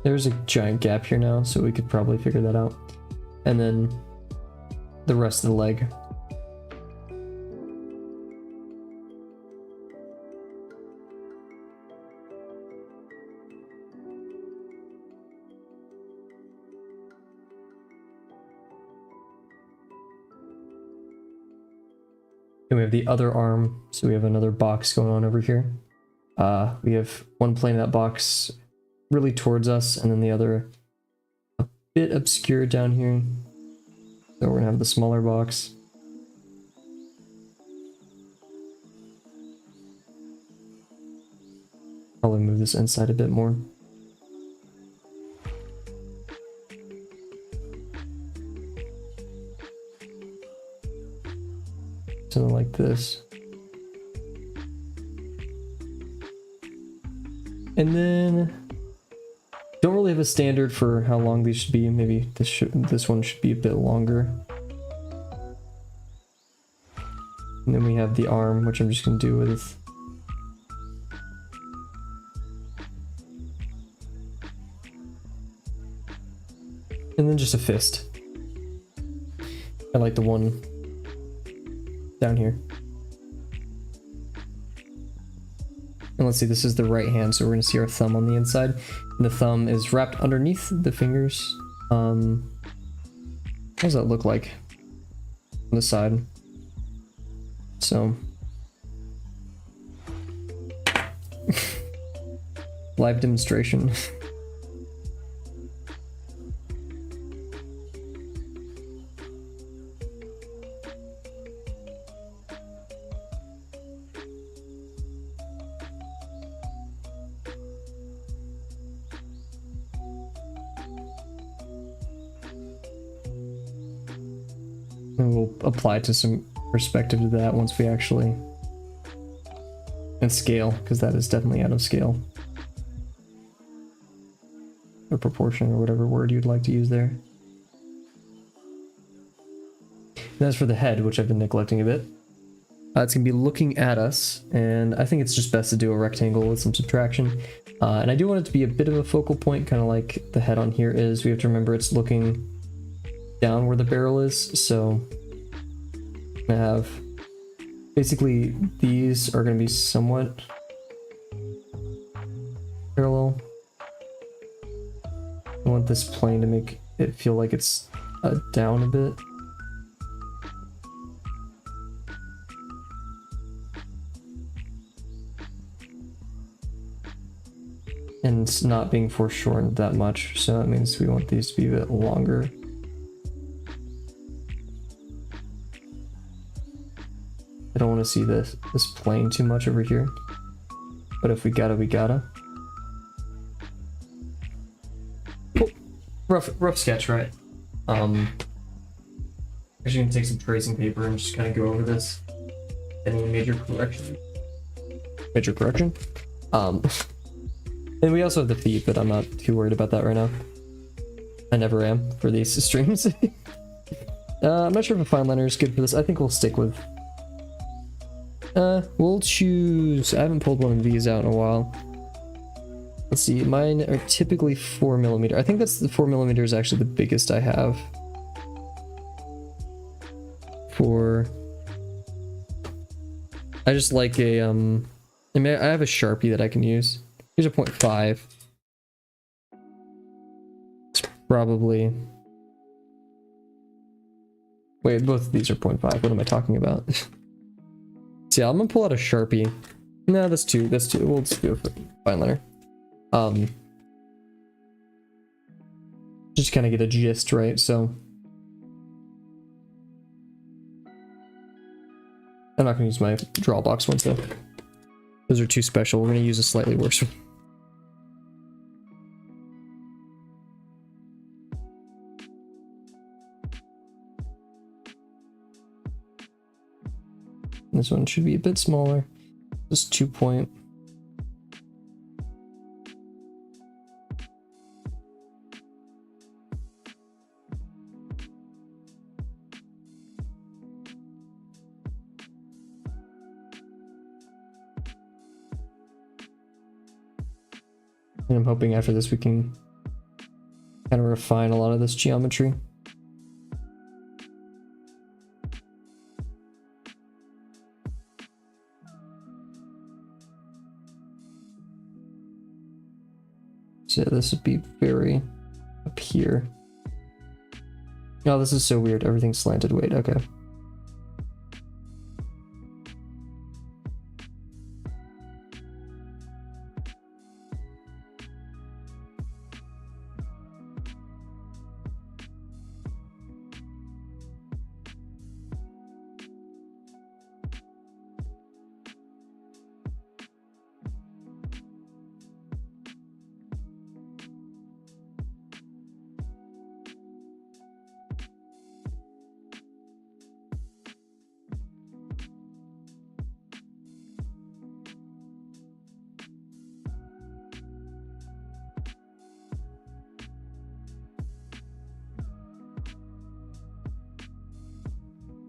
There's a giant gap here now, so we could probably figure that out. And then the rest of the leg. And we have the other arm, so we have another box going on over here. We have one plane of that box really towards us, and then the other a bit obscured down here. So we're gonna have the smaller box. Probably move this inside a bit more. Something like this. And then don't really have a standard for how long these should be. Maybe this one should be a bit longer. And then we have the arm, which I'm just gonna do with and then just a fist. I like the one down here. And let's see, this is the right hand, so we're going to see our thumb on the inside. And the thumb is wrapped underneath the fingers. What does that look like on the side? So live demonstration. And we'll apply to some perspective to that once we actually... And scale, because that is definitely out of scale. Or proportion, or whatever word you'd like to use there. And as for the head, which I've been neglecting a bit, it's going to be looking at us, and I think it's just best to do a rectangle with some subtraction. And I do want it to be a bit of a focal point, kind of like the head on here is. We have to remember it's looking down where the barrel is, so I'm going to have... Basically, these are going to be somewhat parallel. I want this plane to make it feel like it's down a bit. And it's not being foreshortened that much, so that means we want these to be a bit longer. I don't want to see this plane too much over here, but if we gotta, we gotta. Cool. Rough sketch, right? Actually gonna take some tracing paper and just kind of go over this. Any major correction? Major correction? And we also have the feet, but I'm not too worried about that right now. I never am for these streams. I'm not sure if a fine liner is good for this. I think we'll stick with... we'll choose... I haven't pulled one of these out in a while. Let's see, mine are typically 4mm. I think that's the 4mm is actually the biggest I have. For... I just like a, I mean, I have a Sharpie that I can use. Here's a 0.5. It's probably... Wait, both of these are 0.5. What am I talking about? So yeah, I'm gonna pull out a Sharpie. No, that's two. That's two. We'll just go for fine liner. Just kind of get a gist, right? So I'm not gonna use my draw box ones though. Those are too special. We're gonna use a slightly worse one. This one should be a bit smaller. Just 2 point. And I'm hoping after this we can kind of refine a lot of this geometry. So this would be very up here. Oh, this is so weird. Everything's slanted. Wait, okay.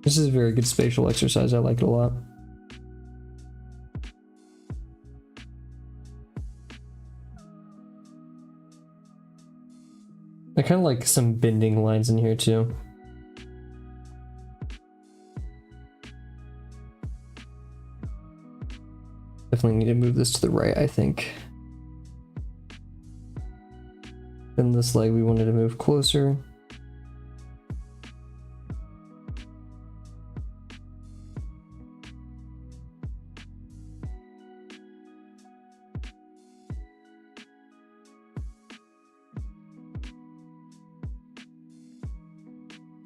This is a very good spatial exercise. I like it a lot. I kind of like some bending lines in here too. Definitely need to move this to the right, I think. Then this leg we wanted to move closer.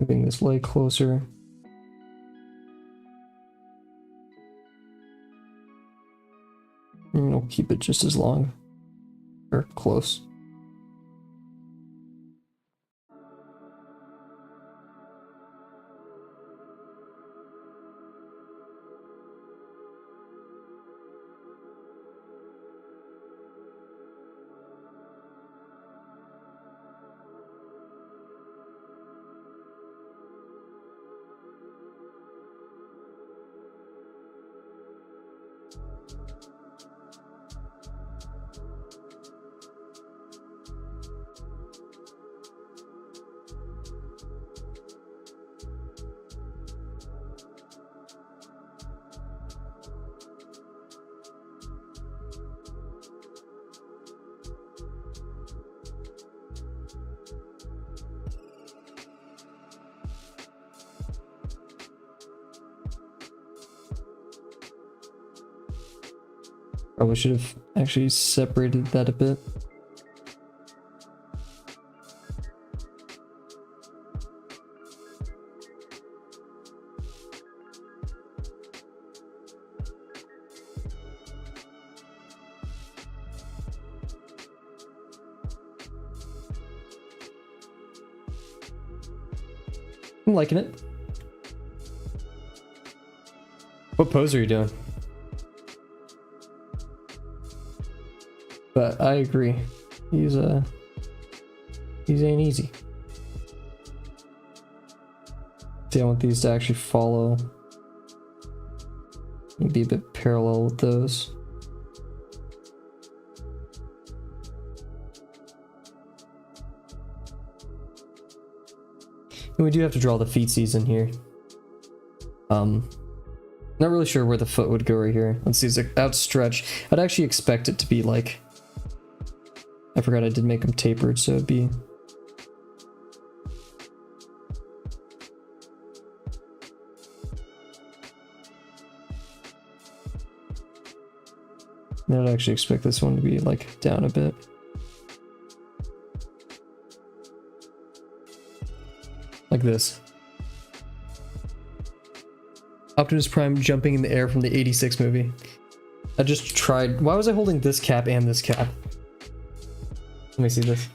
Moving this leg closer. And we'll keep it just as long, or close. Probably should have actually separated that a bit. I'm liking it. What pose are you doing? But I agree. He's ain't easy. See, I want these to actually follow and be a bit parallel with those. And we do have to draw the feetsies in here. Not really sure where the foot would go right here. Let's see, it's like outstretched. I'd actually expect it to be like, I forgot I did make them tapered, so it'd be I'd actually expect this one to be like down a bit. Like this. Optimus Prime jumping in the air from the 86 movie. I just tried. Why was I holding this cap and this cap? Let me see this.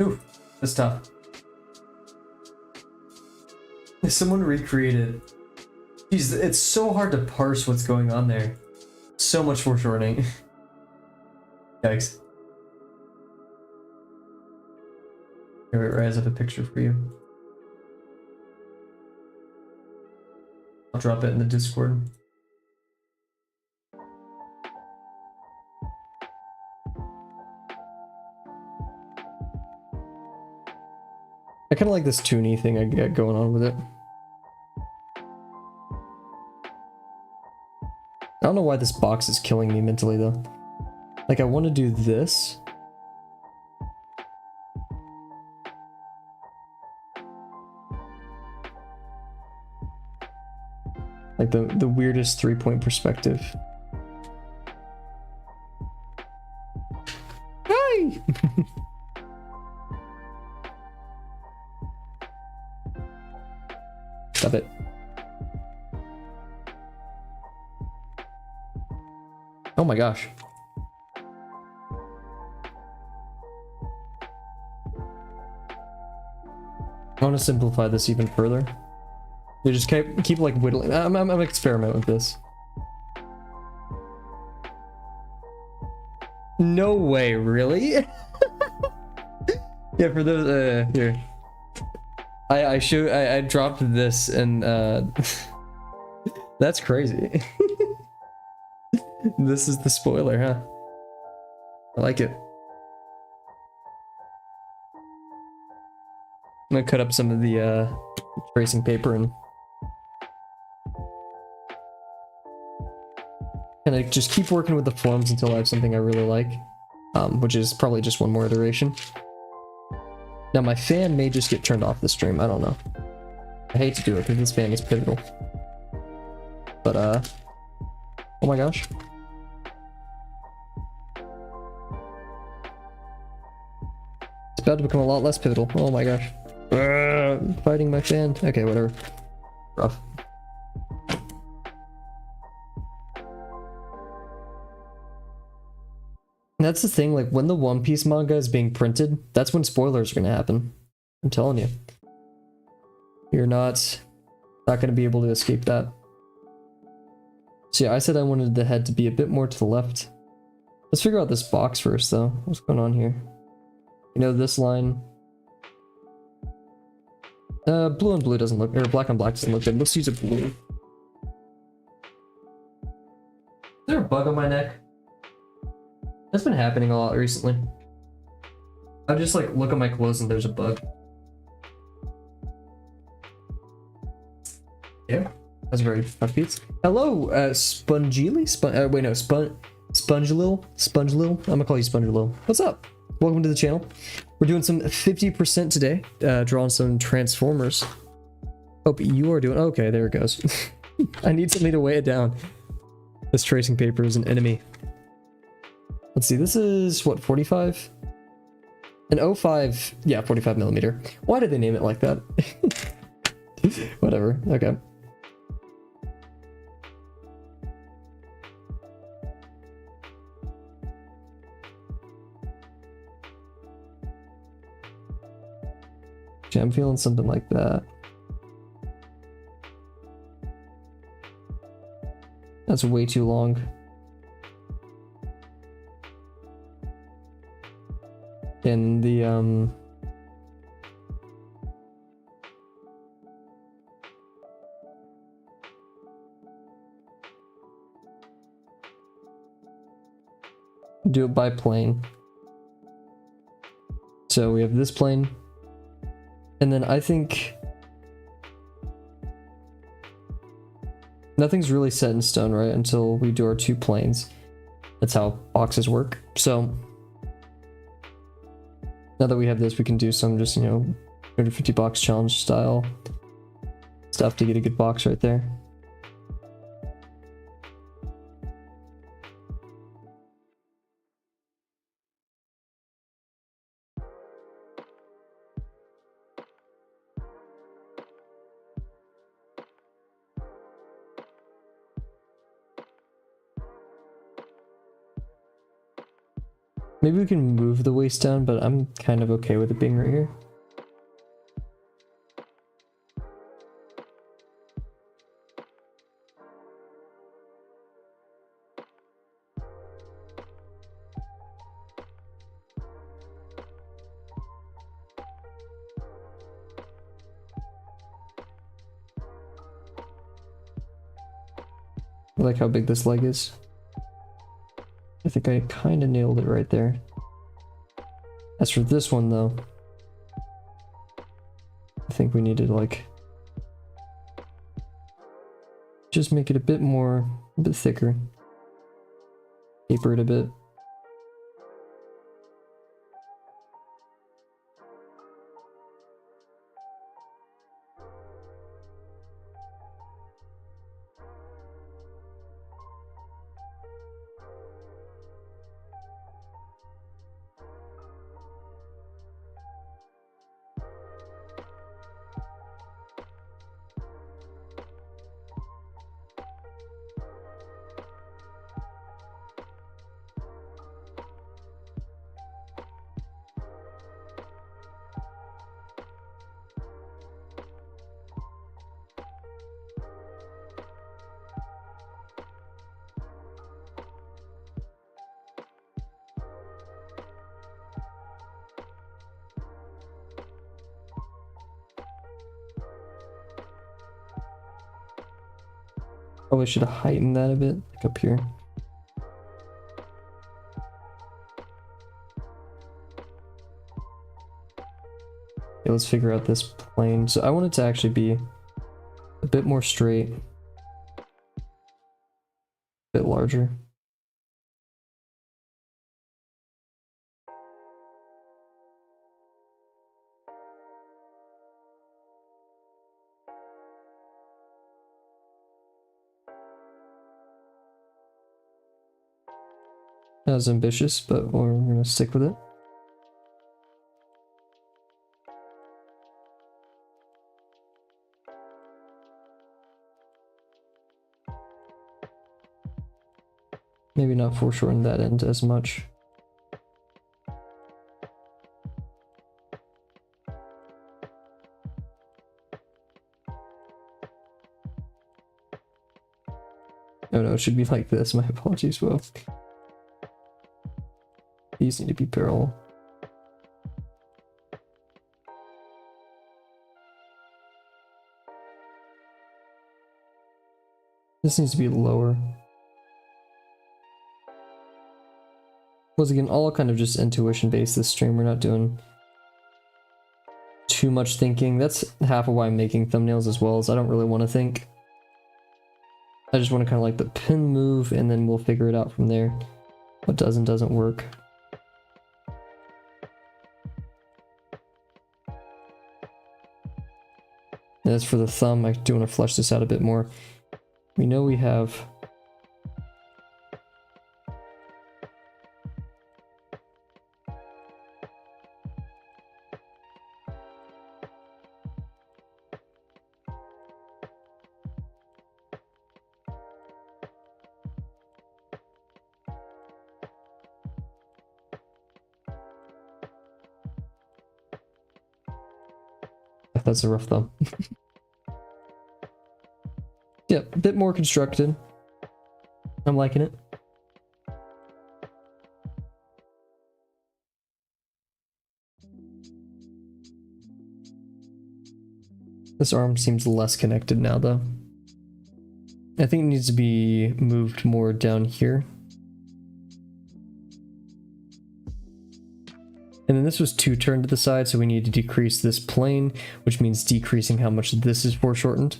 Ooh, that's tough. If someone recreated, geez, it's so hard to parse what's going on there. So much foreshortening. Yikes. Here, wait, I have a picture for you. I'll drop it in the Discord. I kind of like this toony thing I got going on with it. I don't know why this box is killing me mentally though. Like I want to do this. Like the weirdest 3-point perspective. Hi! Stop it. Oh my gosh. I want to simplify this even further. You just keep like whittling. I'm experiment with this. No way, really? Yeah, for those here. I dropped this and that's crazy. This is the spoiler, huh? I like it. I'm gonna cut up some of the tracing paper and I just keep working with the forms until I have something I really like, which is probably just one more iteration. Now my fan may just get turned off the stream, I don't know. I hate to do it because this fan is pivotal. But oh my gosh. It's about to become a lot less pivotal. Oh my gosh. Fighting my fan. Okay, whatever. Rough. That's the thing, like when the One Piece manga is being printed, that's when spoilers are gonna happen. I'm telling you. You're not gonna be able to escape that. So yeah, I said I wanted the head to be a bit more to the left. Let's figure out this box first, though. What's going on here? You know, this line. Blue on blue doesn't look, or black on black doesn't look good. Let's use a blue. Is there a bug on my neck? That's been happening a lot recently. I just like look at my clothes and there's a bug. Yeah, that's very upbeat. Hello, Spongili? Wait, no, Spongelil? Spongelil? I'm gonna call you Spongelil. What's up? Welcome to the channel. We're doing some 50% today, drawing some Transformers. Hope you are doing, okay, there it goes. I need something to weigh it down. This tracing paper is an enemy. Let's see, this is what, 45? An 05, yeah, 45 millimeter. Why did they name it like that? Whatever, okay. Yeah, I'm feeling something like that. That's way too long. And the do it by plane. So we have this plane, and then I think nothing's really set in stone, right? Until we do our two planes. That's how boxes work. So now that we have this, we can do some just, you know, 250 box challenge style stuff to get a good box right there. Maybe we can move the waist down, but I'm kind of okay with it being right here. I like how big this leg is. I think I kind of nailed it right there. As for this one, though, I think we need to, like, just make it a bit thicker. Taper it a bit. Probably should have heightened that a bit, like up here. Okay, let's figure out this plane. So I want it to actually be a bit more straight, a bit larger. That was ambitious, but we're gonna stick with it. Maybe not foreshorten that end as much. Oh no, it should be like this. My apologies, Will. These need to be parallel. This needs to be lower. Once again, all kind of just intuition based this stream. We're not doing too much thinking. That's half of why I'm making thumbnails as well, is I don't really want to think. I just want to kind of like the pin move, and then we'll figure it out from there. What does and doesn't work. And as for the thumb, I do want to flesh this out a bit more. We know we have that's a rough thumb. Yeah, a bit more constructed. I'm liking it. This arm seems less connected now, though. I think it needs to be moved more down here. And then this was 2 turned to the side, so we need to decrease this plane, which means decreasing how much this is foreshortened.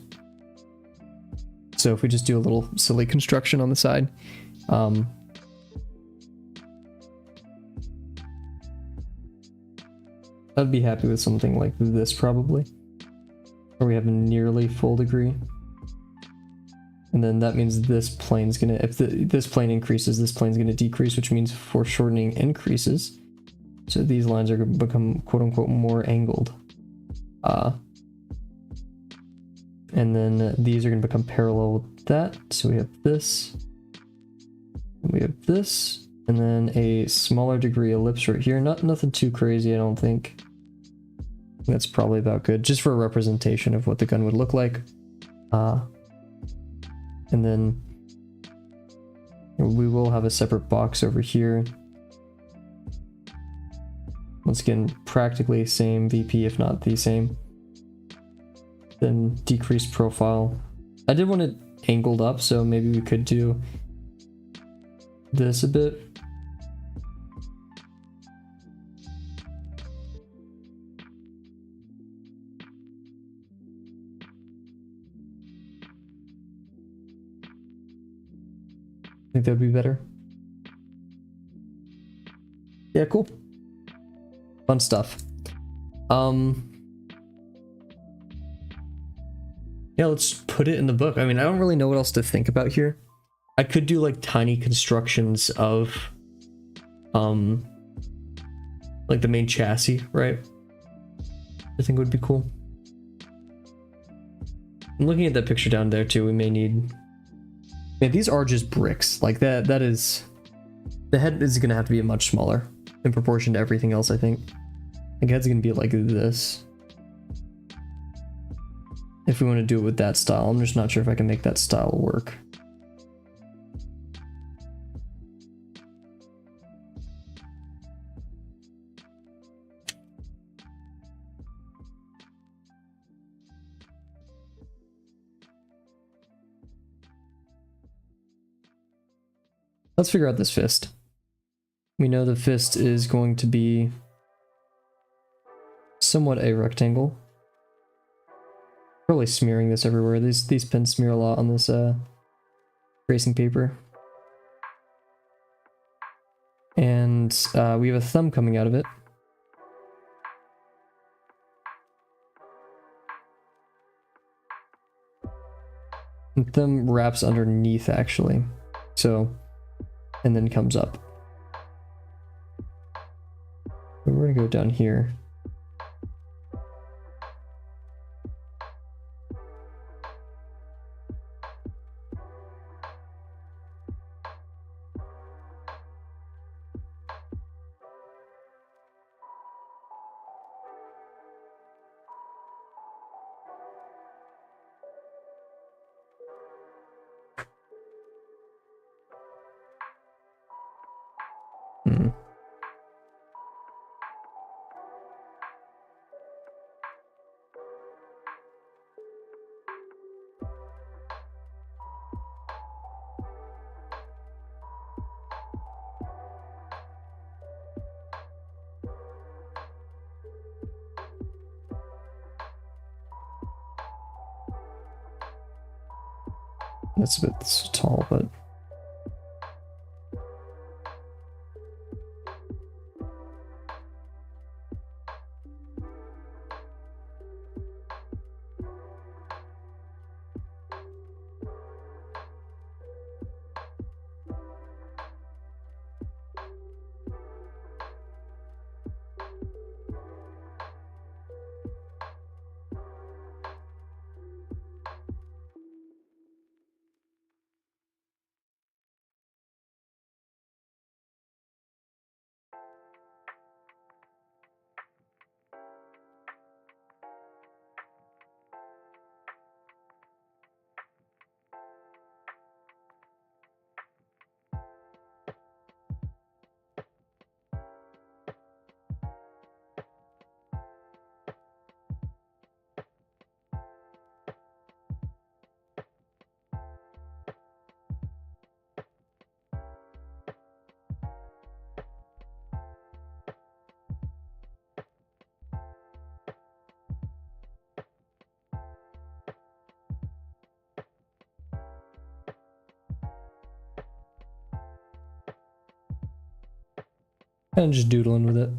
So if we just do a little silly construction on the side, I'd be happy with something like this probably, where we have a nearly full degree. And then that means this plane's gonna, if this plane increases, this plane's gonna decrease, which means foreshortening increases. So these lines are gonna become quote unquote more angled. And then these are going to become parallel with that. So we have this, and we have this, and then a smaller degree ellipse right here. Nothing too crazy, I don't think. That's probably about good, just for a representation of what the gun would look like. And then we will have a separate box over here. Once again, practically same VP, if not the same. Then decrease profile. I did want it angled up, so maybe we could do this a bit. I think that would be better. Yeah, cool. Fun stuff. Yeah, let's put it in the book. I mean, I don't really know what else to think about here. I could do like tiny constructions of like the main chassis, right? I think would be cool. I'm looking at that picture down there too. We may need, man, these are just bricks. Like that is, the head is gonna have to be much smaller in proportion to everything else, I think. The head's gonna be like this. If we want to do it with that style, I'm just not sure if I can make that style work. Let's figure out this fist. We know the fist is going to be somewhat a rectangle. Probably smearing this everywhere. These pins smear a lot on this tracing paper. And we have a thumb coming out of it. And thumb wraps underneath actually. So, and then comes up. We're gonna go down here. That's a bit tall, but kind of just doodling with it.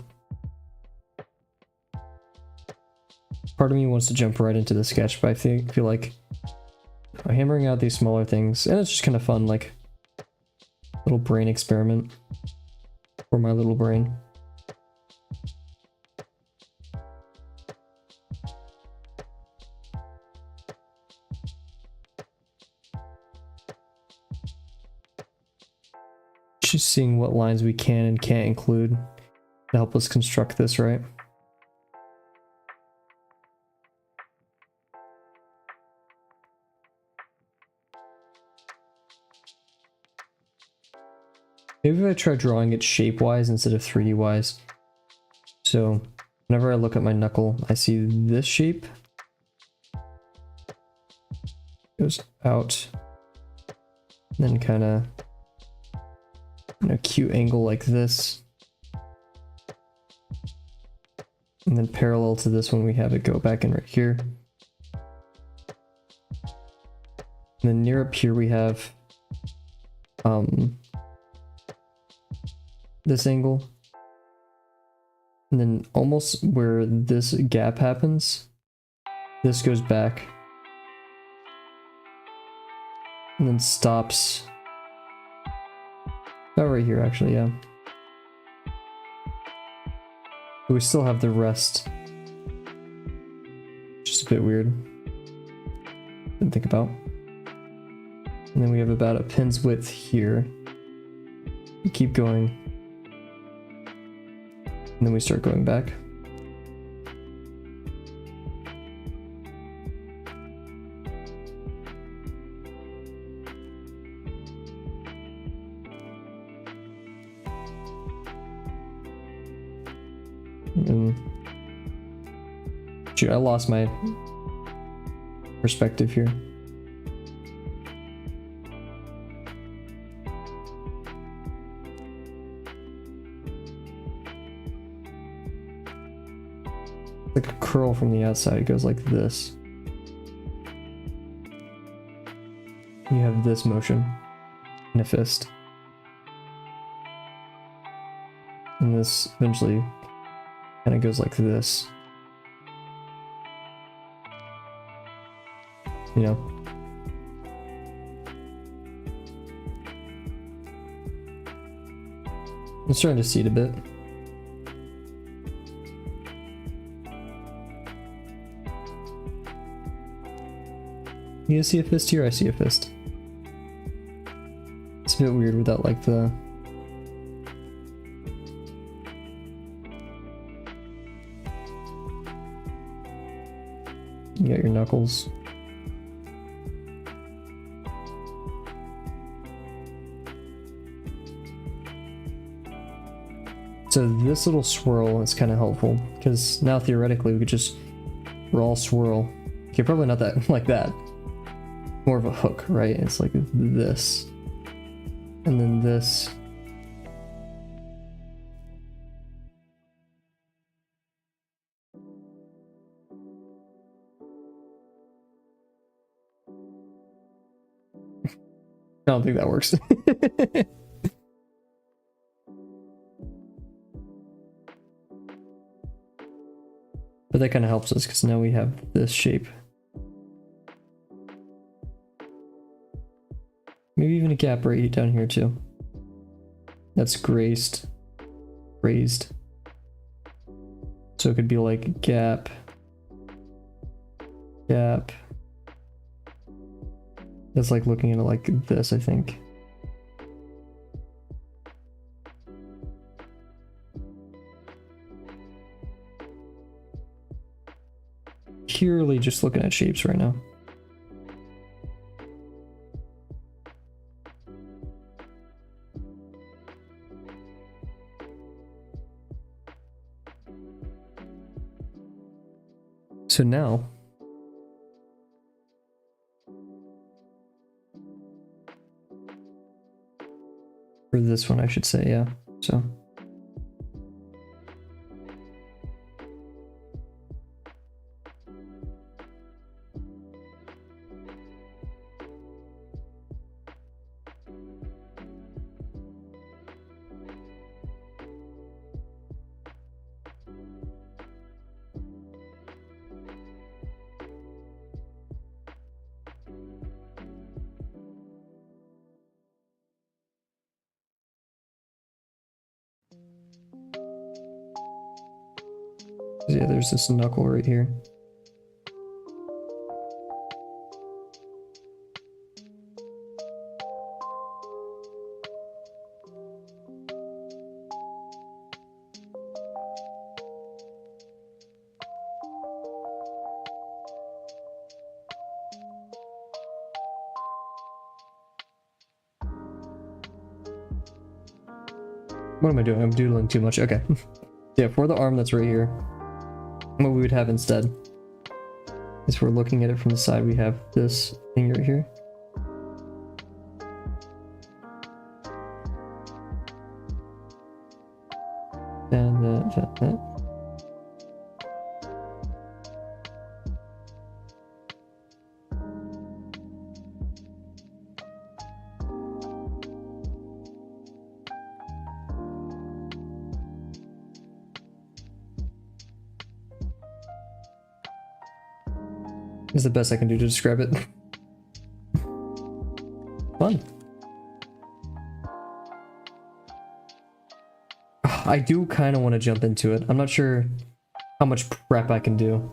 Part of me wants to jump right into the sketch, but I feel like hammering out these smaller things, and it's just kind of fun, like little brain experiment for my little brain. Just seeing what lines we can and can't include to help us construct this, right? Maybe if I try drawing it shape-wise instead of 3D-wise. So whenever I look at my knuckle, I see this shape. Goes out. And then kind of an acute angle like this. And then parallel to this one, we have it go back in right here. And then near up here, we have this angle. And then almost where this gap happens, this goes back. And then stops about right here, actually, yeah. But we still have the rest. Just a bit weird. Didn't think about. And then we have about a pin's width here. We keep going. And then we start going back. And shoot, I lost my perspective here. Like a curl from the outside, it goes like this. You have this motion in a fist. And this eventually kind of goes like this. You know? I'm starting to see it a bit. You guys see a fist here? I see a fist. It's a bit weird without like the... You got your knuckles. So this little swirl is kind of helpful because now theoretically we could just raw swirl. Okay, probably not that like that. More of a hook, right? It's like this. And then this. I don't think that works. But that kind of helps us because now we have this shape. Maybe even a gap right down here too. That's raised. So it could be like gap. That's like looking at it like this, I think. Purely just looking at shapes right now. So now, for this one I should say, yeah, so. Yeah, there's this knuckle right here. What am I doing? I'm doodling too much. Okay. Yeah, for the arm that's right here, what we would have instead is we're looking at it from the side, we have this thing right here. And that. Is the best I can do to describe it. Fun. I do kind of want to jump into it. I'm not sure how much prep I can do.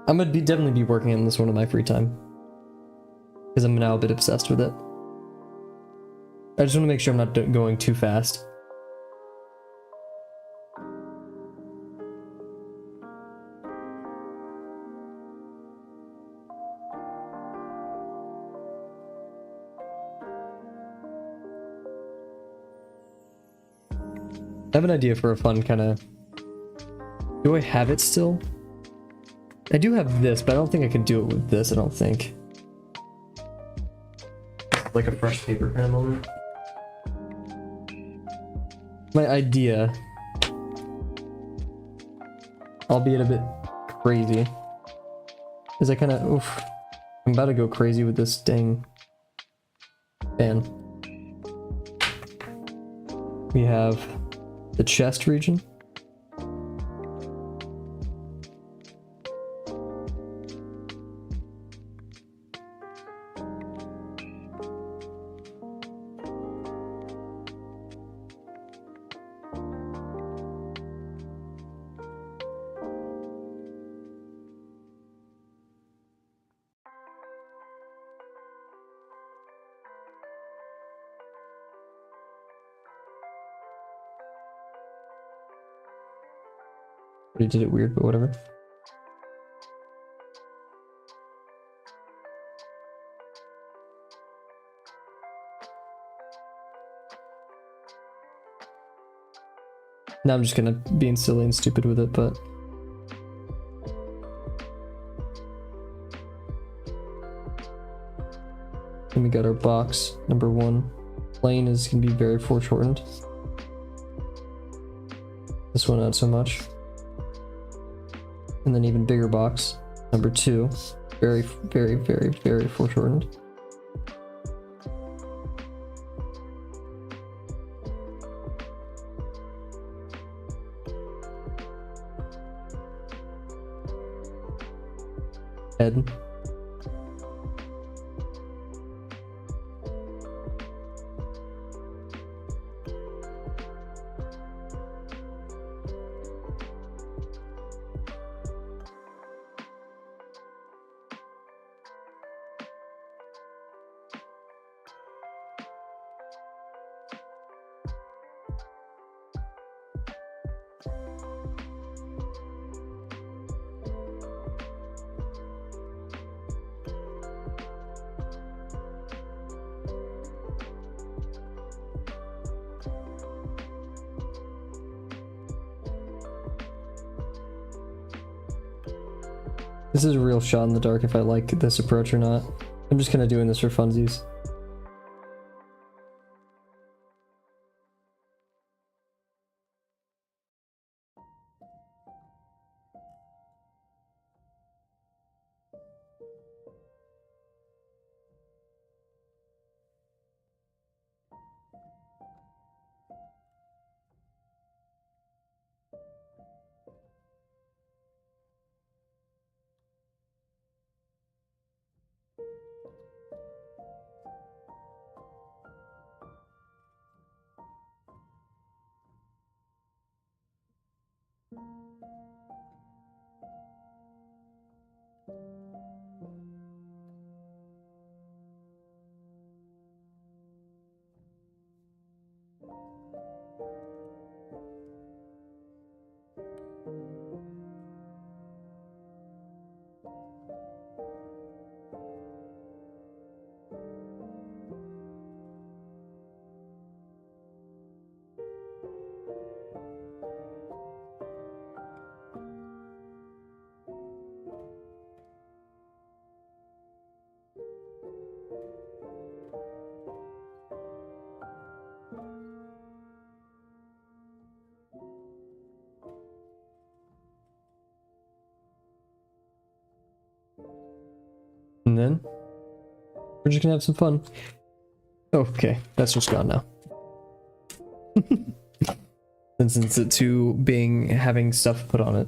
I'm gonna definitely be working on this one in my free time, because I'm now a bit obsessed with it. I just want to make sure I'm not going too fast. I have an idea for a fun kind of... Do I have it still? I do have this, but I don't think I can do it with this, I don't think. Like a fresh paper kind of moment. My idea, albeit a bit crazy, is I kind of... Oof. I'm about to go crazy with this dang fan. We have the chest region. He did it weird, but whatever. Now I'm just gonna being silly and stupid with it, but then we got our box number 1. Plane is gonna be very foreshortened. This one not so much. And then even bigger box, number 2, very, very, very, very foreshortened. head. This is a real shot in the dark if I like this approach or not. I'm just kind of doing this for funsies. And then we're just gonna have some fun. Okay, that's just gone now. And since it to being having stuff put on it.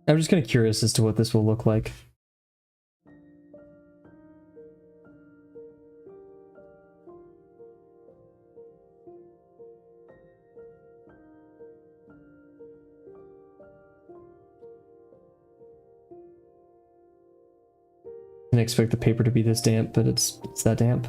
I'm just kind of curious as to what this will look like. I didn't expect the paper to be this damp, but it's that damp.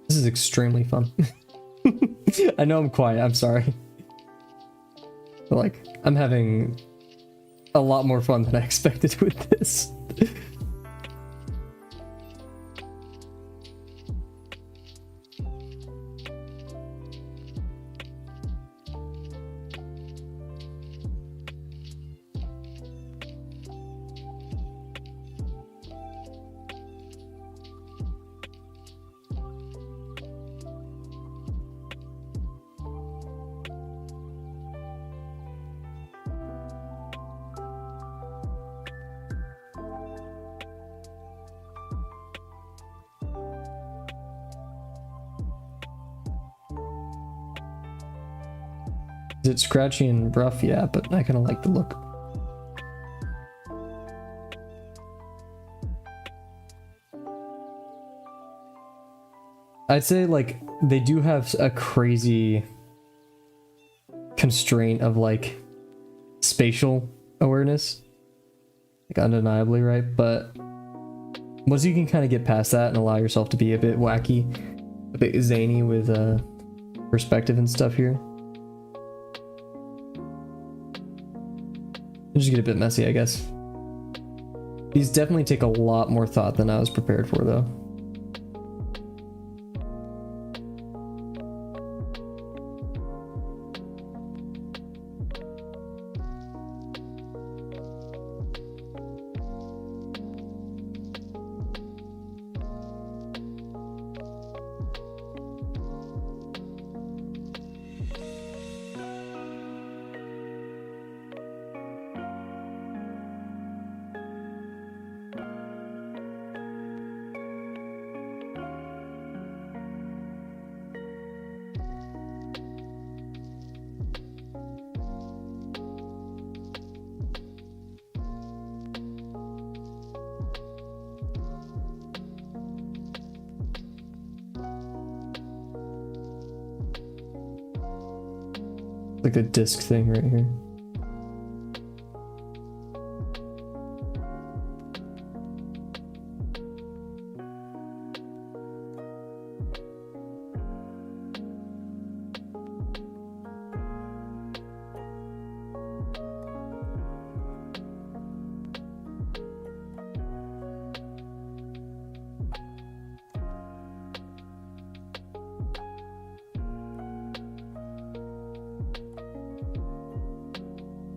This is extremely fun. I know I'm quiet, I'm sorry. But like, I'm having a lot more fun than I expected with this. Is it scratchy and rough? Yeah, but I kind of like the look. I'd say like they do have a crazy constraint of like spatial awareness, like undeniably, right? But once you can kind of get past that and allow yourself to be a bit wacky, a bit zany with perspective and stuff here, you just get a bit messy, I guess. These definitely take a lot more thought than I was prepared for, though. Like a disc thing right here.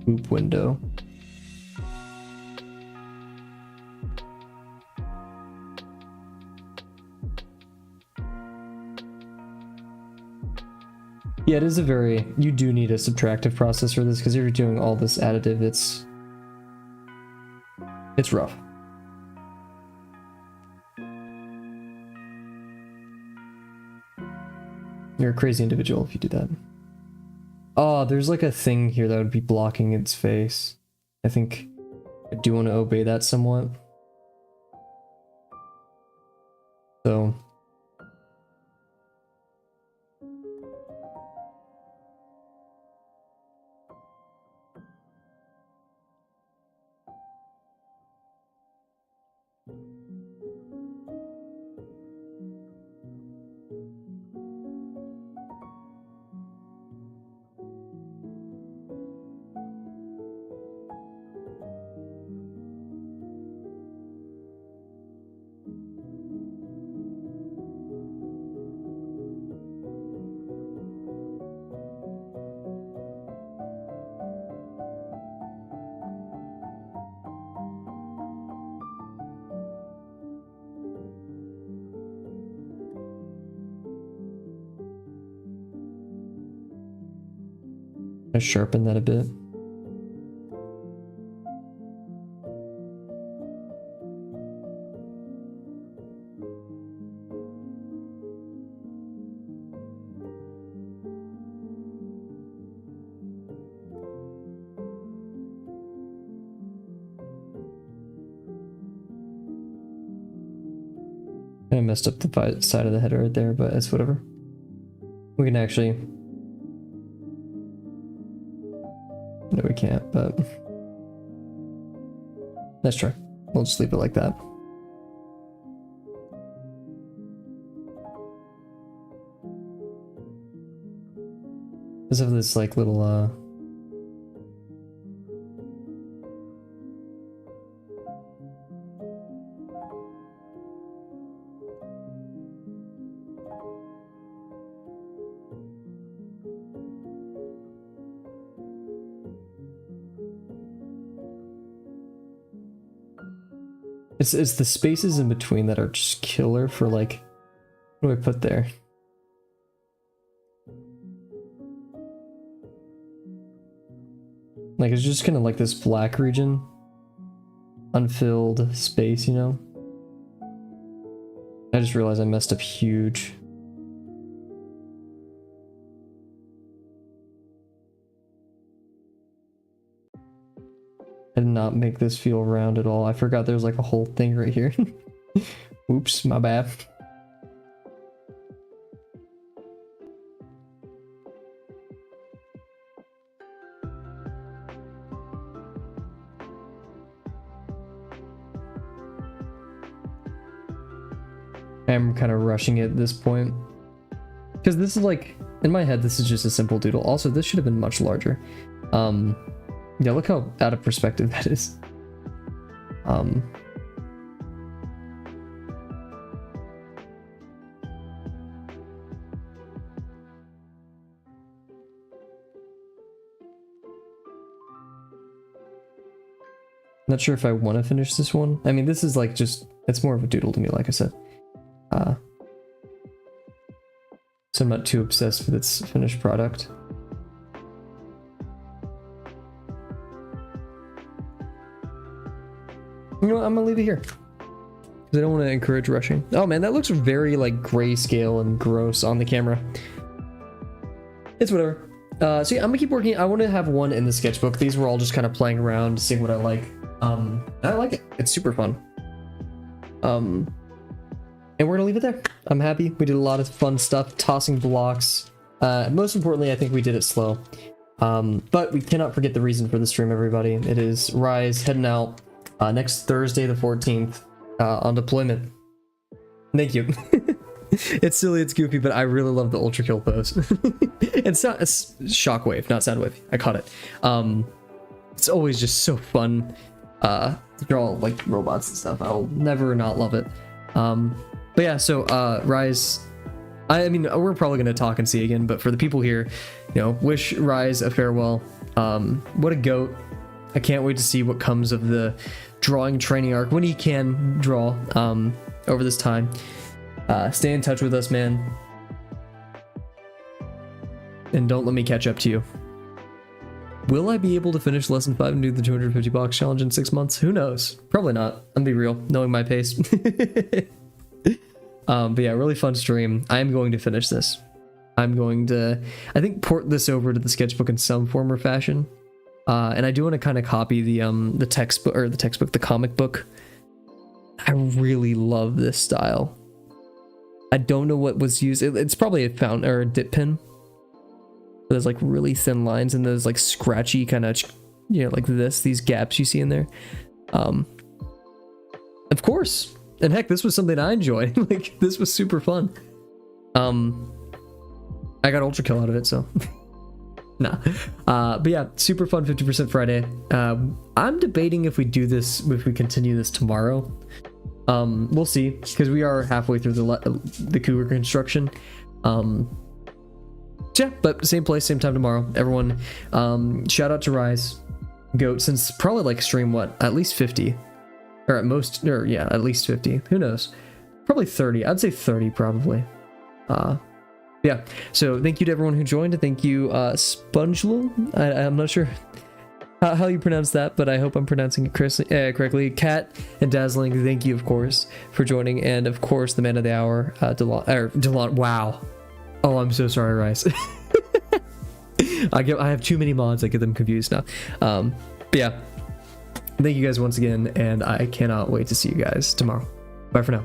Loop window. Yeah, it is a very, you do need a subtractive process for this, because if you're doing all this additive, it's rough. You're a crazy individual if you do that. Oh, there's like a thing here that would be blocking its face. I think I do want to obey that somewhat. So I sharpen that a bit. I messed up the side of the header right there, but it's whatever. We can actually... No, we can't, but... Let's try. We'll just leave it like that. Let's have this like little It's the spaces in between that are just killer for like, what do I put there? Like it's just kind of like this black region, unfilled space, you know? I just realized I messed up huge. I did not make this feel round at all. I forgot there's like a whole thing right here. Oops, my bad. I'm kind of rushing it at this point. Because this is like, in my head, this is just a simple doodle. Also, this should have been much larger. Yeah, look how out of perspective that is. Not sure if I want to finish this one. I mean, this is like just, it's more of a doodle to me, like I said. So I'm not too obsessed with its finished product. You know what, I'm gonna leave it here. Because I don't want to encourage rushing. Oh man, that looks very like grayscale and gross on the camera. It's whatever. So yeah, I'm gonna keep working. I want to have one in the sketchbook. These were all just kind of playing around, seeing what I like. I like it. It's super fun. And we're gonna leave it there. I'm happy. We did a lot of fun stuff, tossing blocks. Most importantly, I think we did it slow. But we cannot forget the reason for the stream, everybody. It is Rise heading out next Thursday, the 14th, on deployment. Thank you. It's silly, it's goofy, but I really love the Ultra Kill pose. It's Shockwave, not Soundwave. I caught it. It's always just so fun to draw like robots and stuff. I'll never not love it. But yeah, so Rise, I mean, we're probably going to talk and see again, but for the people here, you know, wish Rise a farewell. What a goat. I can't wait to see what comes of the drawing training arc when he can draw over this time. Stay in touch with us, man. And don't let me catch up to you. Will I be able to finish lesson 5 and do the 250 box challenge in 6 months? Who knows? Probably not. I'm gonna be real, knowing my pace. But yeah, really fun stream. I am going to finish this. I'm going to, I think, port this over to the sketchbook in some form or fashion. And I do want to kind of copy the textbook, or the comic book. I really love this style. I don't know what was used. It's probably a fountain or a dip pen. There's like really thin lines and those like scratchy kind of, you know, like these gaps you see in there. Of course. And heck, this was something I enjoyed. Like, this was super fun. I got Ultra Kill out of it, so. Nah. But yeah, super fun 50% Friday. I'm debating if we do this, if we continue this tomorrow. We'll see, because we are halfway through the Cougar construction. Yeah, but same place, same time tomorrow. Everyone, shout out to Rise, Goat, since probably like stream what, at least 50, or at most, or yeah, at least 50. Who knows? Probably 30. I'd say 30 probably. Yeah. So thank you to everyone who joined, and thank you, Spongelo. I'm not sure how you pronounce that, but I hope I'm pronouncing it correctly. Kat and Dazzling, thank you, of course, for joining, and of course, the man of the hour, Delon. Wow. Oh, I'm so sorry, Rice. I have too many mods. I get them confused now. But yeah, thank you guys once again, and I cannot wait to see you guys tomorrow. Bye for now.